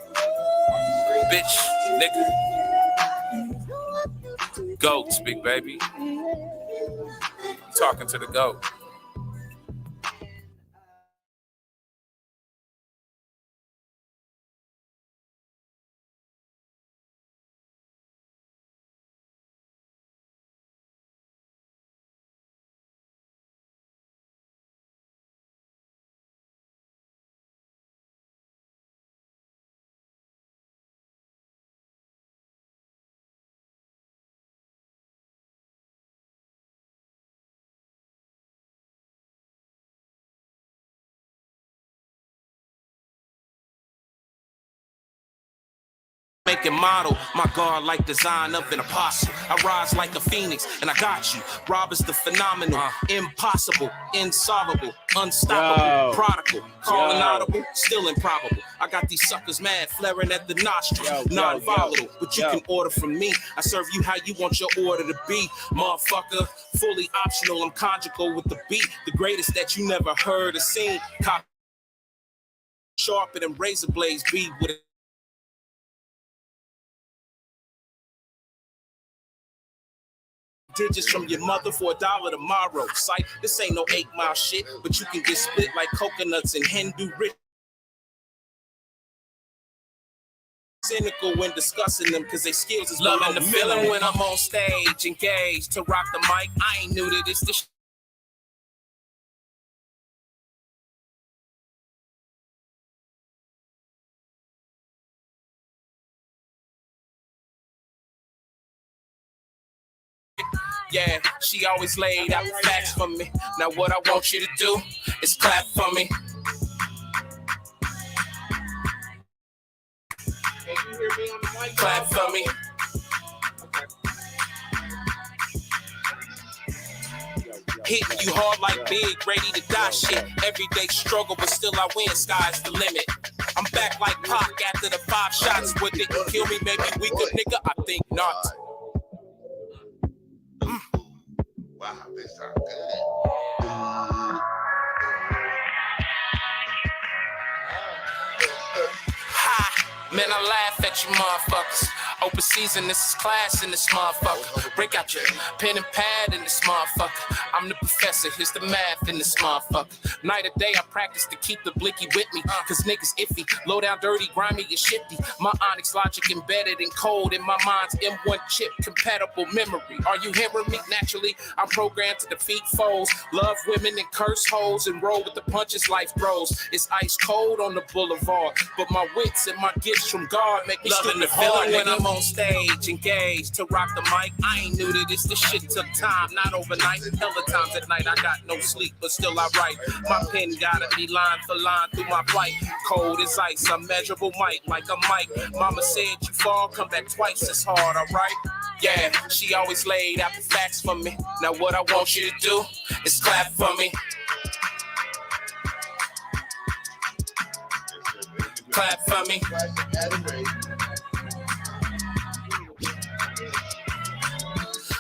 bitch, nigga. Goats, big baby. Talking to the goat. Making model, my guard like design of an apostle. I rise like a phoenix, and I got you. Rob is the phenomenal, impossible, insolvable, unstoppable, prodigal, calling audible, still improbable. I got these suckers mad, flaring at the nostrils, non-volatile, but you can order from me. I serve you how you want your order to be, motherfucker. Fully optional, I'm conjugal with the beat, the greatest that you never heard or seen. Cop sharper than razor blades, be with it. Digits from your mother for $1 tomorrow. Sight, this ain't no 8 Mile shit, but you can get split like coconuts in Hindu rich. Cynical when discussing them, cause they skills is loving the feeling when I'm on stage, engaged to rock the mic. I ain't new to this. Yeah, she always laid out the facts for me. Now what I want you to do is clap for me. Can you hear me on the mic? Clap for me. Hitting you hard like big, ready to die shit. Everyday struggle, but still I win, sky's the limit. I'm back like Pac after the 5 shots. Would it kill me, maybe weaker, nigga? I think not. Wow, this sounds good. Ha! Man, I laugh at you motherfuckers. Open season, this is class in this motherfucker. Break out your pen and pad in this motherfucker. I'm the professor, here's the math in this motherfucker. Night or day, I practice to keep the blicky with me. Cause niggas iffy, low down dirty, grimy and shifty. My onyx logic embedded in code in my mind's M1 chip, compatible memory. Are you hearing me? Naturally, I'm programmed to defeat foes. Love women and curse hoes and roll with the punches life throws. It's ice cold on the boulevard, but my wits and my gifts from God make me loving the feeling when I'm on stage, engaged to rock the mic. I ain't new to this. This shit took time, not overnight. Hella times at night I got no sleep, but still I write. My pen gotta be line for line through my plight. Cold as ice, unmeasurable mic like a mic. Mama said you fall, come back twice as hard, alright? Yeah, she always laid out the facts for me. Now what I want you to do is clap for me. Clap for me.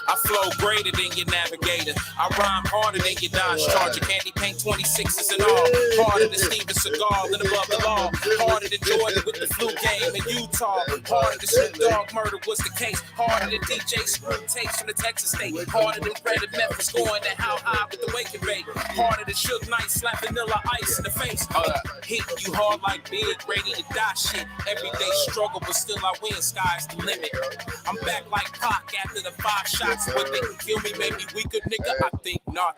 I flow greater than your navigator. I rhyme harder than your Dodge Charger. Candy paint 26s and all. Harder than Steven Seagal and above the law. Harder than Jordan with the flu game in Utah. Harder than Snoop Dogg murder was the case. Harder than DJ Screw tapes from the Texas state. Harder than Fred and Memphis going to how high with the wake and bake. Harder than Suge Knight slap vanilla ice in the face. Hitting you hard like big, ready to die shit. Everyday struggle, but still I win. Sky's the limit. I'm back like Pac after the 5 shots. What they can kill me, maybe weaker, nigga. I think not.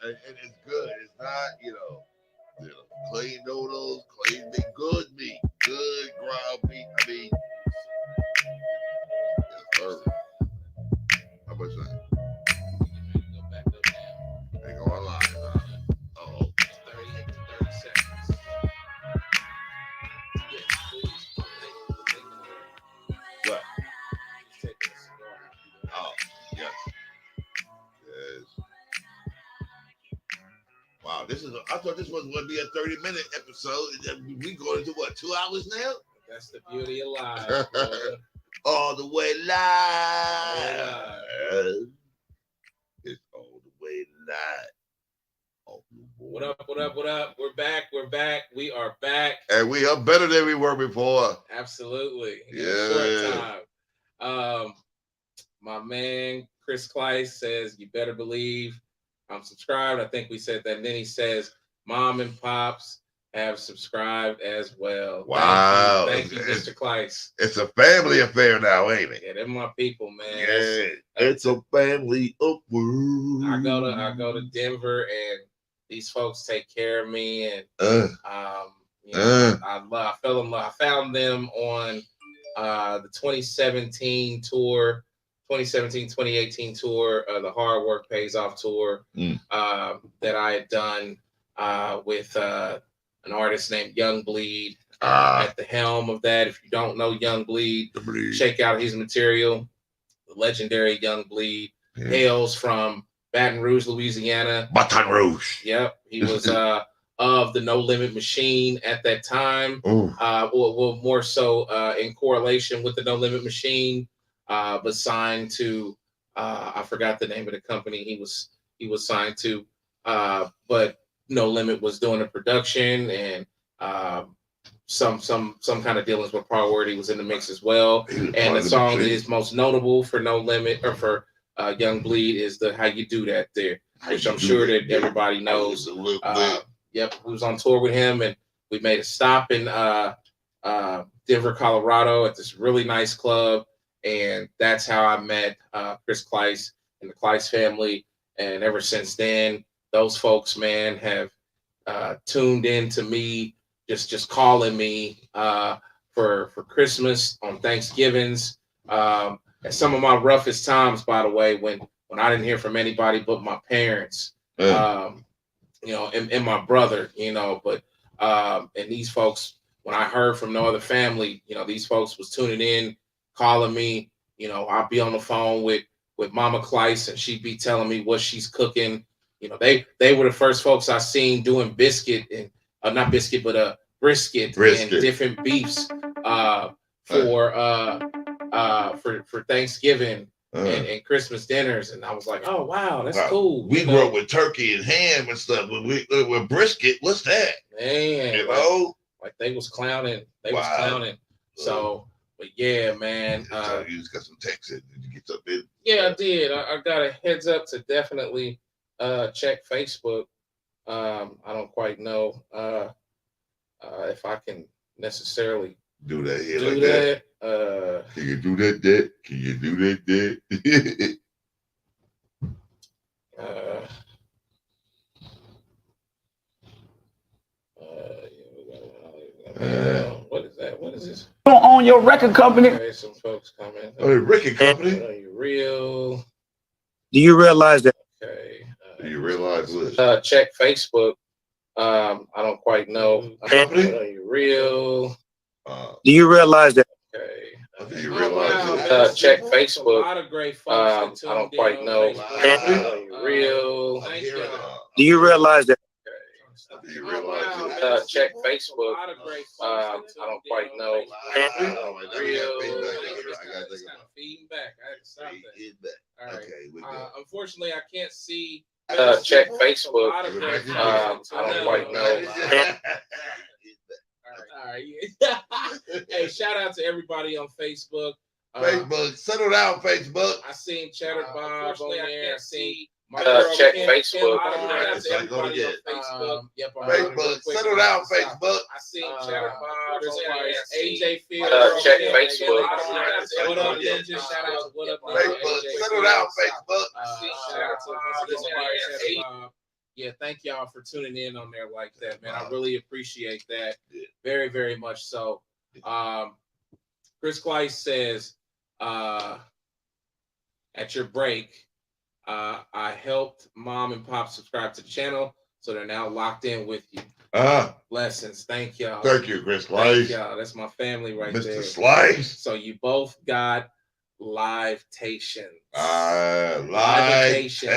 And it's good. It's not, you know, clean noodles, clean meat, good ground meat. I mean, much time? Go back up now. Ain't going live. Oh. 30 seconds. Yes, please. What? Take a cigar. Oh, yes. Yes. Wow, I thought this was going to be a 30-minute episode. We going into what, 2 hours now? That's the beauty of live. All the way live. It's all the way live. What up? We're back. We are back. And we are better than we were before. Absolutely. In Yeah. a short time. My man, Chris Kleiss says, you better believe I'm subscribed. I think we said that. And then he says, Mom and Pops have subscribed as well. Wow. Thank you, Mr. Kleiss. It's a family affair now, ain't it? Yeah, they're my people, man. Yeah. It's a family upward. I go to Denver and these folks take care of me, and I fell in love. I found them on the 2017-2018 tour, the Hard Work Pays Off tour that I had done with an artist named Young Bleed at the helm of that. If you don't know Young Bleed, check out his material. The legendary Young Bleed hails from Baton Rouge, Louisiana. Baton Rouge. Yep. He was of the No Limit Machine at that time. Well, more so in correlation with the No Limit Machine, but signed to I forgot the name of the company he was signed to, but No Limit was doing the production, and some kind of dealings with Priority was in the mix as well. And the song that is most notable for No Limit, or for Young Bleed, is the How You Do That there, which I'm sure that everybody knows. Yep, we was on tour with him, and we made a stop in Denver, Colorado, at this really nice club, and that's how I met Chris Kleiss and the Kleiss family. And ever since then, those folks, man, have tuned in to me, just calling me for Christmas, on Thanksgivings, and some of my roughest times, by the way, when I didn't hear from anybody but my parents, and my brother, but and these folks, when I heard from no other family, these folks was tuning in, calling me. I'd be on the phone with Mama Kleiss, and she'd be telling me what she's cooking. They were the first folks I seen doing biscuit, and not biscuit, but brisket and different beefs for Thanksgiving and Christmas dinners. And I was like, oh wow, that's cool. We grew up with turkey and ham and stuff. With brisket, what's that? Man, like they was clowning. So, but yeah, man. You just got some text in. Did you get something in? Yeah, I did. I got a heads up to definitely check Facebook. I don't quite know if I can necessarily do that here do like that. Can you do that? Can you do that? What is that? What is this? You don't own your record company. Okay, some folks comment. Oh, record company. Are you real? Do you realize that? Okay. Do you realize what? Check Facebook. I don't quite know. Company? Are you real? Do you realize that? Okay. Do you realize check Facebook. A lot of great folks. I don't quite know. Are you real? Do you realize that? Do you realize check Facebook. I don't quite know. Real. Feedback. I had to stop that. All right. Okay, unfortunately, I can't see. Check Facebook. I don't quite know. All right. Hey, shout out to everybody on Facebook. Facebook, settle down, Facebook. I seen Cheddar Bob on there. I seen check Facebook. Facebook. Yep, Facebook, settle down, Facebook. I seen Cheddar Bob. AJ Field. Check Facebook. What up, Ninja? Shout out to What Up, Facebook, settle down, Facebook. Shout out to Cheddar Bob. Yeah, thank y'all for tuning in on there like that, man. I really appreciate that. Very, very much so. Chris Kleiss says, at your break, I helped mom and pop subscribe to the channel, so they're now locked in with you. Blessings. Thank y'all. Thank you, Chris Thank Slice. y'all. That's my family right Mr. there. Slice. So you both got live-tation. Live-tation.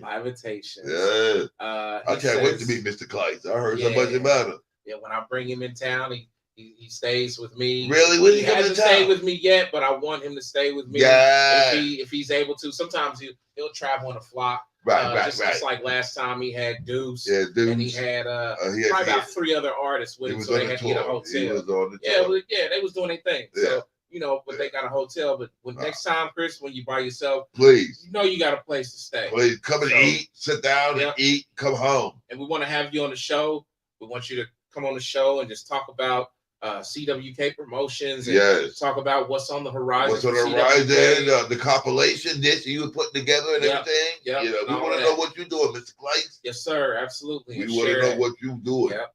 Live-tation. Yeah. I can't wait to meet Mr. Slice. I heard so much about him. Yeah, when I bring him in town, he stays with me. Really? When he hasn't stayed with me yet, but I want him to stay with me. Yeah. If he's able to. Sometimes he'll travel in a flock. Right. Just like last time he had Deuce. Yeah, Deuce. And he had probably about 3 other artists with him, so they had to get a hotel. He was on the tour. They was doing their thing. Yeah. So, but they got a hotel. But next time, Chris, when you by yourself, please, you got a place to stay. Please come and eat, sit down and eat, come home. And we want to have you on the show. We want you to come on the show and just talk about CWK promotions and talk about what's on the horizon. What's on the horizon, the compilation disc you were putting together and everything. Yeah, we want to know what you're doing, Mr. Slice. Yes, sir. Absolutely. We want to know what you're doing. Yep.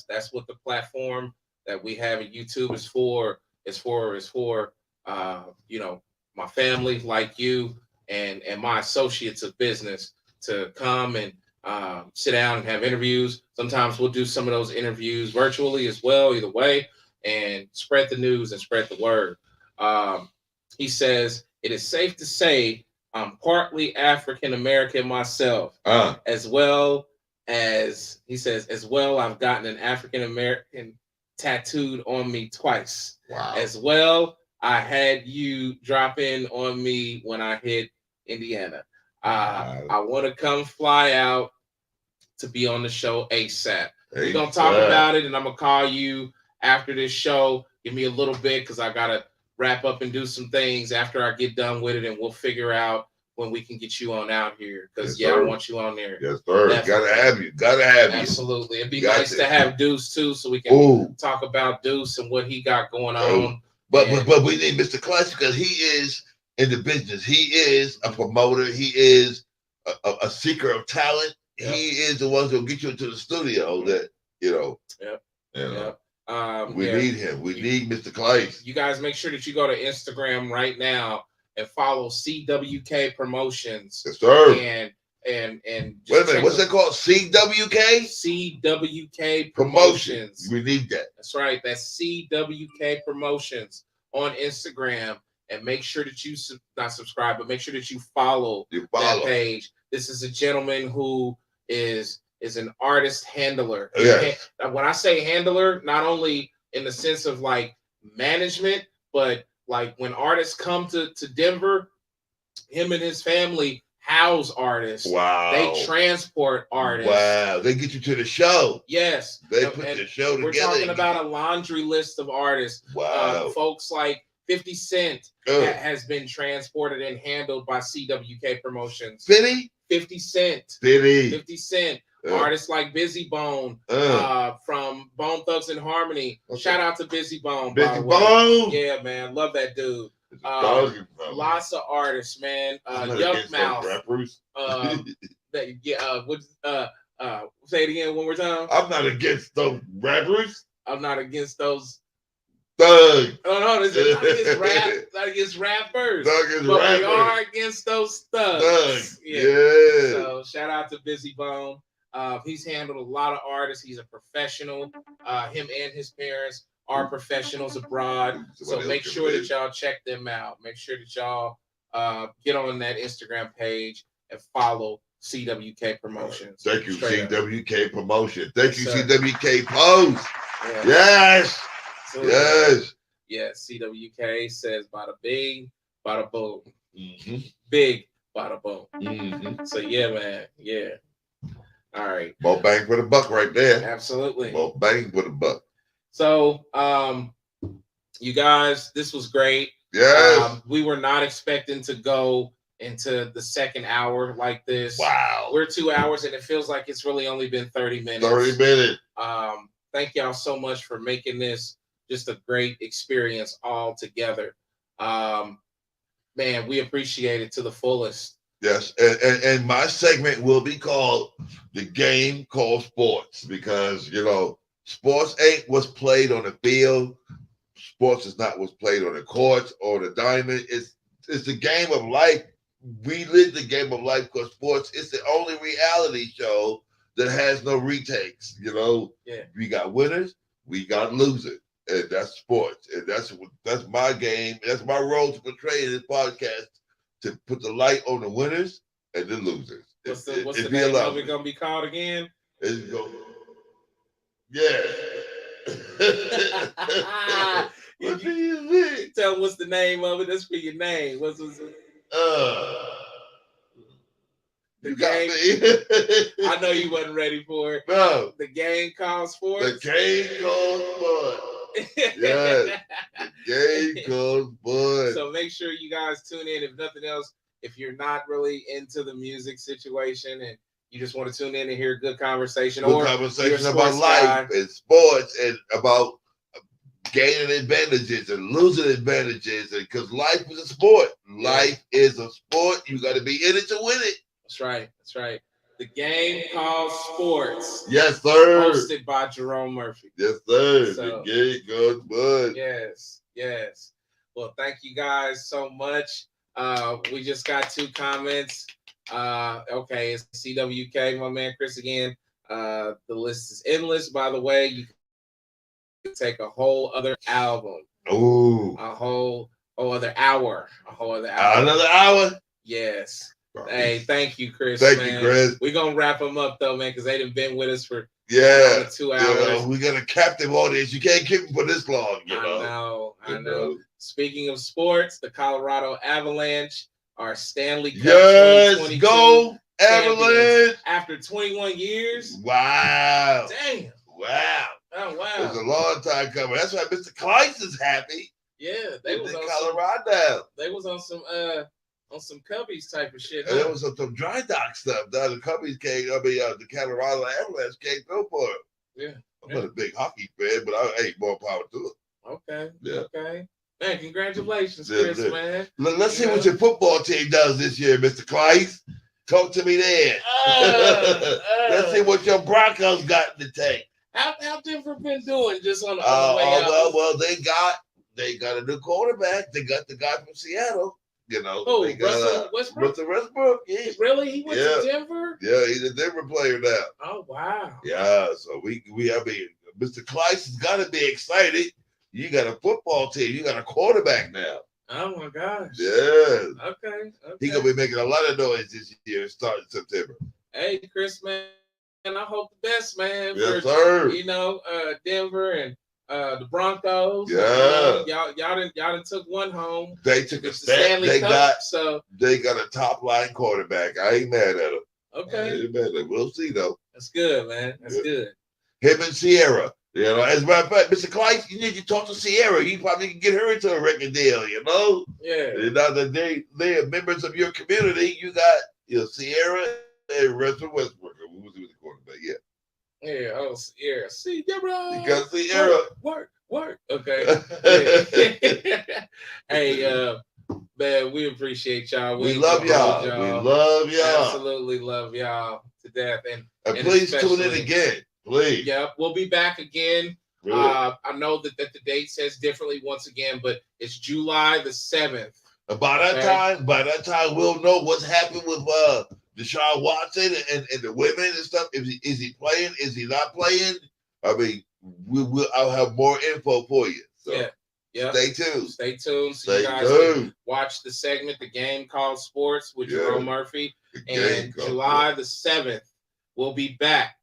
That's what the platform that we have at YouTube is for. Is for my family like you and my associates of business to come and sit down and have interviews. Sometimes we'll do some of those interviews virtually as well, either way, and spread the news and spread the word. He says, it is safe to say I'm partly African American myself, as well as, he says, as well, I've gotten an African American tattooed on me twice. Wow. As well, I had you drop in on me when I hit Indiana. I want to come fly out to be on the show ASAP. We're going to talk about it, and I'm going to call you after this show. Give me a little bit because I got to wrap up and do some things after I get done with it, and we'll figure out when we can get you on out here because, I want you on there. Yes, sir. Gotta have you. Absolutely. It'd be nice to have Deuce, too, so we can talk about Deuce and what he got going on. But we need Mr. Clutch because he is in the business. He is a promoter. He is a seeker of talent. Yep. He is the one who'll get you into the studio that, we need him. We need Mr. Clutch. You guys make sure that you go to Instagram right now and follow CWK Promotions. Yes, sir. And wait a minute, what's that called? CWK? CWK Promotions. We need that. That's right. That's CWK Promotions on Instagram. And make sure that you not subscribe, but make sure that you follow that page. This is a gentleman who is an artist handler. Yes. When I say handler, not only in the sense of like management, but like when artists come to Denver, him and his family house artists. Wow. They transport artists. Wow. They get you to the show. Yes. They put the show together. We're talking about a laundry list of artists. Wow. Folks like 50 Cent has been transported and handled by CWK Promotions. 50 Cent. 50 Cent. Artists like Busy Bone from Bone Thugs and Harmony. Okay. Shout out to Busy Bone. Busy Bone. Yeah, man. Love that dude. Lots of artists, man. Yuck Mouth. Say it again one more time. I'm not against those rappers. I'm not against those thugs. No, this is not against rap. Not against rappers. We are against those thugs. Yeah. So shout out to Busy Bone. He's handled a lot of artists. He's a professional. Him and his parents are professionals abroad. So make sure that y'all check them out. Make sure that y'all get on that Instagram page and follow CWK Promotions. Thank you, CWK Promotion. Thank you, CWK Post. Yes. Yes. Yeah, CWK says bada bing, bada boom. Mm-hmm. Big bada boom. Mm-hmm. So yeah, man. Yeah. All right. More bang for the buck right there. Absolutely. More bang for the buck. So you guys, this was great. Yes. We were not expecting to go into the second hour like this. Wow. We're 2 hours and it feels like it's really only been 30 minutes. 30 minutes. Thank y'all so much for making this just a great experience all together. Man, we appreciate it to the fullest. Yes, and my segment will be called The Game Called Sports because, sports ain't what's played on the field. Sports is not what's played on the courts or the diamond. It's it's the game of life. We live the game of life because sports is the only reality show that has no retakes. You know, we got winners, we got losers, and that's sports, and that's my game. That's my role to portray in this podcast, to put the light on the winners and the losers. What's the name of it gonna be called again? It's go. Yeah. What do you think? Tell them what's the name of it. That's for your name. What's the game? I know you wasn't ready for it. No. The game called sports. The game called sports. Yes. The game called sports. So make sure you guys tune in. If nothing else, if you're not really into the music situation and you just want to tune in and hear a good conversation, good conversation about life and sports and about gaining advantages and losing advantages, and because life is a sport. Life is a sport. You got to be in it to win it. That's right. That's right. The game called sports. Yes, sir. Hosted by Jerome Murphy. Yes, sir. So, the game called sports. Yes, yes. Well, thank you guys so much. We just got 2 comments. Okay, it's CWK, my man Chris again. The list is endless. By the way, you can take a whole other album. Ooh. A whole other hour. Another hour? Yes. Hey, thank you, Chris. Thank you, Chris. We're gonna wrap them up though, man, because they done been with us for 2 hours. You know, we got a captive audience. You can't keep them for this long, you know. I know. Speaking of sports, the Colorado Avalanche are Stanley Cup Yes, 2022 go Avalanche! after 21 years. Wow. Damn. Wow. Oh wow. It was a long time coming. That's why Mr. Kleist is happy. Yeah, they was in on Colorado. They was on some Cubbies type of shit. And there was some dry dock stuff. Now the Cubbies came, the Colorado Avalanche came through for it. Yeah. I'm not a big hockey fan, but I ain't more power to it. Okay. Yeah. Okay. Man, congratulations, Chris, man. Let's see what your football team does this year, Mr. Kleist. Talk to me there. Let's see what your Broncos got in the tank. How Denver been doing just on the way out? Well, they got a new quarterback. They got the guy from Seattle. You know, they got Russell Westbrook. Yeah. Really? He went to Denver? Yeah, he's a Denver player now. Oh wow. Yeah, so we I mean, Mr. Kleist has got to be excited. You got a football team. You got a quarterback now. Oh my gosh. Yeah. Okay. He's gonna be making a lot of noise this year, starting September. Hey, Chris, man, I hope the best, man. Yes, sir. Denver and the Broncos. Yeah. Y'all done took one home. They took a step. Stanley Cup, they got a top line quarterback. I ain't mad at him. Okay. We'll see though. That's good, man. That's good. Him and Sierra. You know, as a matter of fact, Mr. Kleist, you need to talk to Sierra. You probably can get her into a record deal, you know? Yeah. Now that they are members of your community, you got Sierra and Russell Westbrook. Who was the quarterback? Yeah. Yeah, oh Sierra. Sierra. You got Sierra. Work. Okay. Hey, man, we appreciate y'all. We love y'all. We love y'all. Absolutely love y'all to death. And please tune in again. Please. Yeah, we'll be back again. Really? I know that the date says differently once again, but it's July the 7th. By that time, we'll know what's happened with Deshaun Watson and the women and stuff. Is he playing? Is he not playing? I mean, I'll have more info for you. So yeah. Stay tuned. So you guys can watch the segment, The Game Called Sports with Jerome Murphy. And July the 7th, we'll be back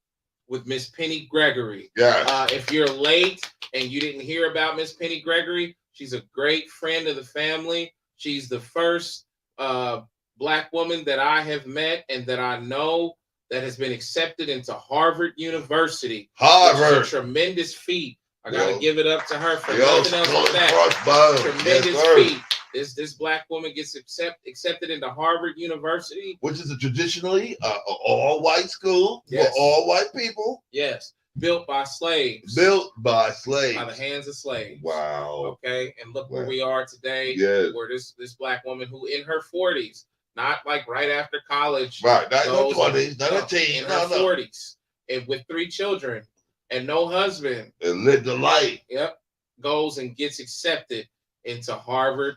with Miss Penny Gregory. Yeah. If you're late and you didn't hear about Miss Penny Gregory, she's a great friend of the family. She's the first Black woman that I have met and that I know that has been accepted into Harvard University. Harvard. Which is a tremendous feat. I got to give it up to her for nothing else but that. Tremendous feat. This Black woman gets accepted into Harvard University, which is a traditionally all-white school for all white people. Yes, built by slaves. By the hands of slaves. Wow. Okay, and look where we are today. Yes. Where this Black woman who in her 40s, not like right after college, right? Not in her 20s, not a teen, in her 40s, and with 3 children and no husband, and lived the life. Yep, goes and gets accepted into Harvard